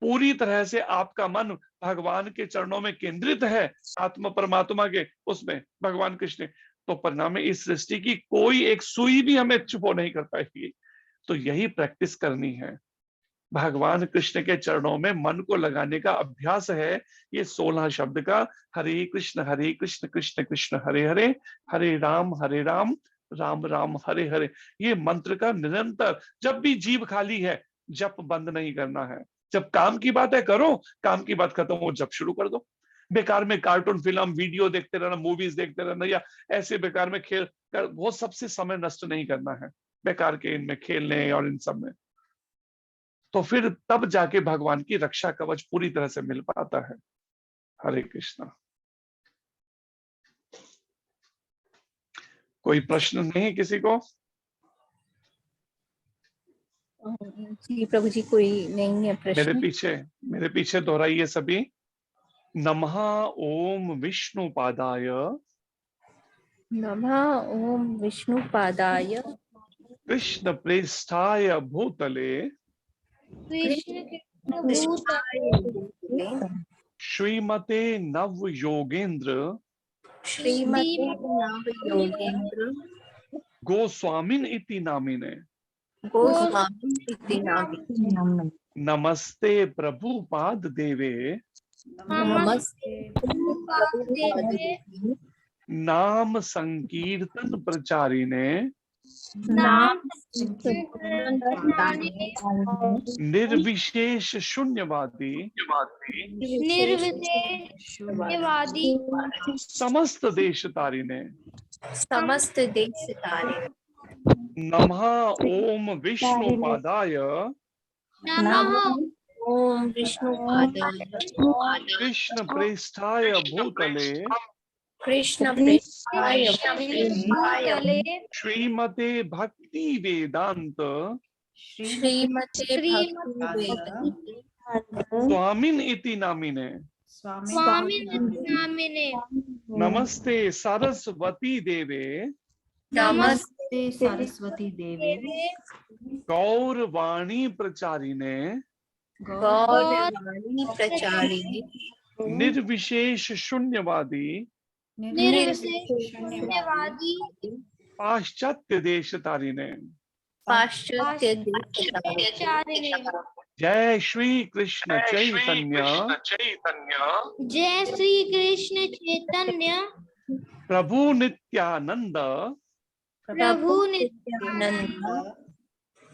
पूरी तरह से आपका मन भगवान के चरणों में केंद्रित है, आत्मा परमात्मा के उसमें, भगवान कृष्ण, तो परिणाम में इस सृष्टि की कोई एक सुई भी हमें छुपो नहीं कर पाएगी। तो यही प्रैक्टिस करनी है, भगवान कृष्ण के चरणों में मन को लगाने का अभ्यास है। ये 16 शब्द का हरे कृष्ण कृष्ण कृष्ण हरे हरे, हरे राम राम राम हरे हरे, ये मंत्र का निरंतर, जब भी जीभ खाली है जप बंद नहीं करना है। जब काम की बात है करो, काम की बात खत्म हो जप शुरू कर दो। बेकार में कार्टून फिल्म वीडियो देखते रहना, मूवीज देखते रहना, या ऐसे बेकार में खेल कर, वो सबसे समय नष्ट नहीं करना है, बेकार के इनमें खेलने और इन सब में। तो फिर तब जाके भगवान की रक्षा कवच पूरी तरह से मिल पाता है। हरे कृष्णा। कोई प्रश्न नहीं किसी को? जी प्रभु जी, कोई नहीं है प्रश्न। मेरे पीछे दोहराइए सभी। नमः ओम विष्णुपादाय, नमः ओम विष्णुपादाय, कृष्ण प्रेष्ठाय भूतले, श्रीमते नव योगेंद्र श्रीमते नव योगेंद्र गोस्वामिन इति नामिने, गोस्वामी इति नामिने, नमस्ते प्रभुपाद देवे, नमस्ते नाम संकीर्तन प्रचारिणे, नाम निर्विशेष शून्यवादी, समस्त देश तारिणे, समस्त देश तारे। नमः ओम विष्णुपादाय, नमः ओम विष्णुपादाय, कृष्ण प्रेष्ठाय भूतले, कृष्ण प्रेष्ठाय श्रीमते भक्ति वेदांत श्रीमते भक्ति स्वामिन इति नामिने, नमस्ते सरस्वती देवे, नमस्ते सरस्वती देवे, गौरवाणी प्रचारिणे, गौरवाणी प्रचारिणे, निर्विशेष शून्यवादी, पाश्चात्य देश तारिणे। पाश्चात्य देश तारिणे। जय श्री कृष्ण चैतन्य, जय श्री कृष्ण चैतन्य, प्रभु नित्यानंद, प्रभु नित्यानंद,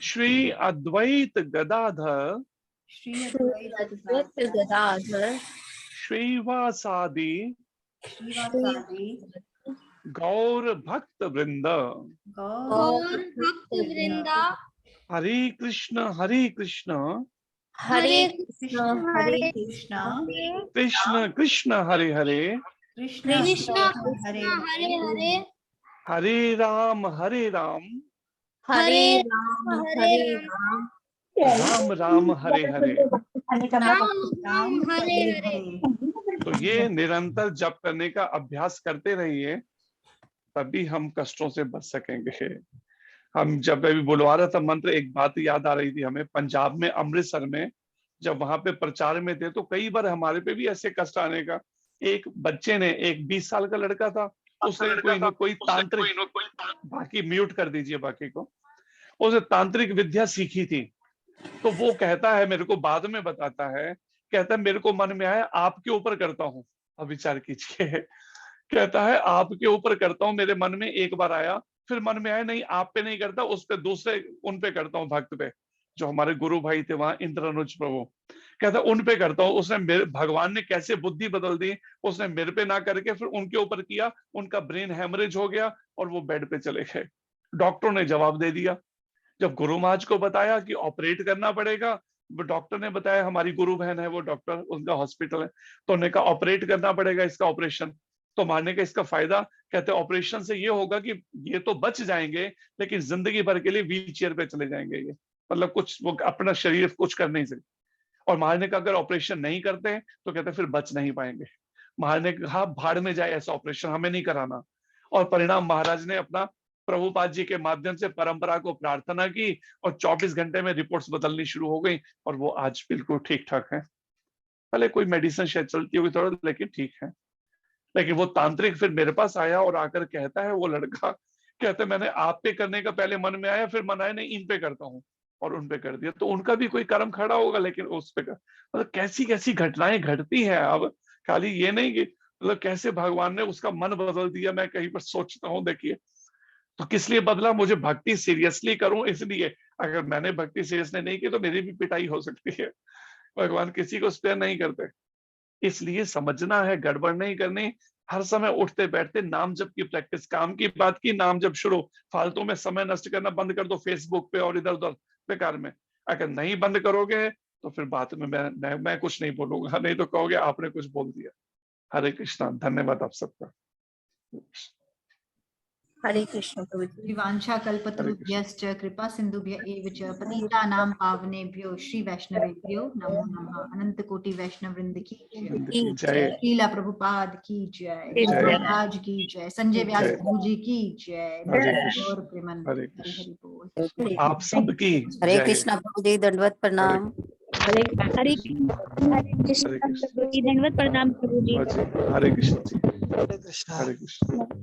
श्री अद्वैत गदाधर, श्री अद्वैत गदाधर, श्रीवासादि गौर भक्त वृंद, गौर भक्त वृंदा, हरे कृष्ण हरे कृष्ण हरे कृष्णा कृष्ण कृष्ण हरे हरे, कृष्ण कृष्ण हरे हरे हरे, हरे राम हरे राम, हरे राम हरे राम, राम राम हरे हरे। राम हरे हरे। तो ये निरंतर जप करने का अभ्यास करते रहिए, तभी हम कष्टों से बच सकेंगे। हम जब अभी बुलवा रहा था मंत्र, एक बात याद आ रही थी हमें, पंजाब में अमृतसर में जब वहां पे प्रचार में थे तो कई बार हमारे पे भी ऐसे कष्ट आने का। एक बच्चे ने, एक 20 साल का लड़का था, उसने कोई तांत्रिक, बाकी म्यूट कर दीजिए बाकी को, उसने तांत्रिक विद्या सीखी थी। तो वो कहता है, मेरे को बाद में बताता है, कहता है मेरे को मन में आया आपके ऊपर करता हूँ। अब विचार कीजिए, कहता है आपके ऊपर करता हूँ, मेरे मन में एक बार आया, फिर मन में आया नहीं आप पे नहीं करता, उस पे दूसरे उन पे करता हूँ, भक्त पे, जो हमारे गुरु भाई थे वहां, इंद्रनुज प्रभु, कहता उन पे करता हूँ। उसने मेरे, भगवान ने कैसे बुद्धि बदल दी, उसने मेरे पे ना करके फिर उनके ऊपर किया, उनका ब्रेन हेमरेज हो गया और वो बेड पे चले गए। डॉक्टरों ने जवाब दे दिया। जब गुरु महाराज को बताया कि ऑपरेट करना पड़ेगा, डॉक्टर ने बताया, हमारी गुरु बहन है वो डॉक्टर, उनका हॉस्पिटल है, तो उन्होंने कहा ऑपरेट करना पड़ेगा इसका ऑपरेशन। तो मारने का इसका फायदा, कहते ऑपरेशन से ये होगा कि ये तो बच जाएंगे लेकिन जिंदगी भर के लिए व्हील चेयर पे चले जाएंगे, ये मतलब कुछ वो अपना शरीर कुछ कर नहीं सकते। और महाराज ने कहा अगर ऑपरेशन नहीं करते तो कहते फिर बच नहीं पाएंगे। महाराज ने कहा भाड़ में जाए ऐसा ऑपरेशन, हमें नहीं कराना। और परिणाम, महाराज ने अपना प्रभुपाद जी के माध्यम से परंपरा को प्रार्थना की और 24 घंटे में रिपोर्ट्स बदलनी शुरू हो गई और वो आज बिल्कुल ठीक ठाक है। पहले कोई मेडिसिन शायद चलती होगी थोड़ा, लेकिन ठीक है। लेकिन वो तांत्रिक फिर मेरे पास आया और आकर कहता है, वो लड़का कहता है मैंने आप पे करने का पहले मन में आया, फिर मन आया नहीं इन पे करता हूँ, और उन पे कर दिया। तो उनका भी कोई कर्म खड़ा होगा, लेकिन उस पे कर, मतलब कैसी कैसी घटनाएं घटती हैं। अब खाली ये नहीं कि मतलब कैसे भगवान ने उसका मन बदल दिया, मैं कहीं पर सोचता हूँ। देखिए, तो किस लिए बदला, मुझे भक्ति सीरियसली करूं इसलिए। अगर मैंने भक्ति सीरियसली नहीं की तो मेरी भी पिटाई हो सकती है। भगवान किसी को स्पेयर नहीं करते, इसलिए समझना है, गड़बड़ नहीं करनी। हर समय उठते बैठते नाम जप की प्रैक्टिस, काम की बात की, नाम जप शुरू। फालतू में समय नष्ट करना बंद कर दो फेसबुक पे और इधर उधर बेकार में। अगर नहीं बंद करोगे तो फिर बाद में मैं कुछ नहीं बोलूंगा, नहीं तो कहोगे आपने कुछ बोल दिया। हरे कृष्णा, धन्यवाद आप सबका। हरे कृष्ण प्रभु जी। विवांछा कल्पतरुभ्यश्च कृपा सिंधुभ्य एव च पतितानां पावनेभ्यो श्री वैष्णवेभ्यो नमो नमः। अनंत कोटि वैष्णव वृंद की जय। जय लीला प्रभुपाद की जय, जय। महाराज की जय, संजय व्यास जय। प्रभु जी की जय, हरे कृष्ण। और प्रेमन हरे हरि कृष्ण। हरि बोल। आप सबकी हरे जय। कृष्णा प्रभु जी, दंडवत प्रणाम। हरे हरे कृष्ण कृष्ण। प्रभु जी, धन्यवाद प्रणाम प्रभु जी। हरे कृष्ण जी। हरे कृष्णा। हरे कृष्ण।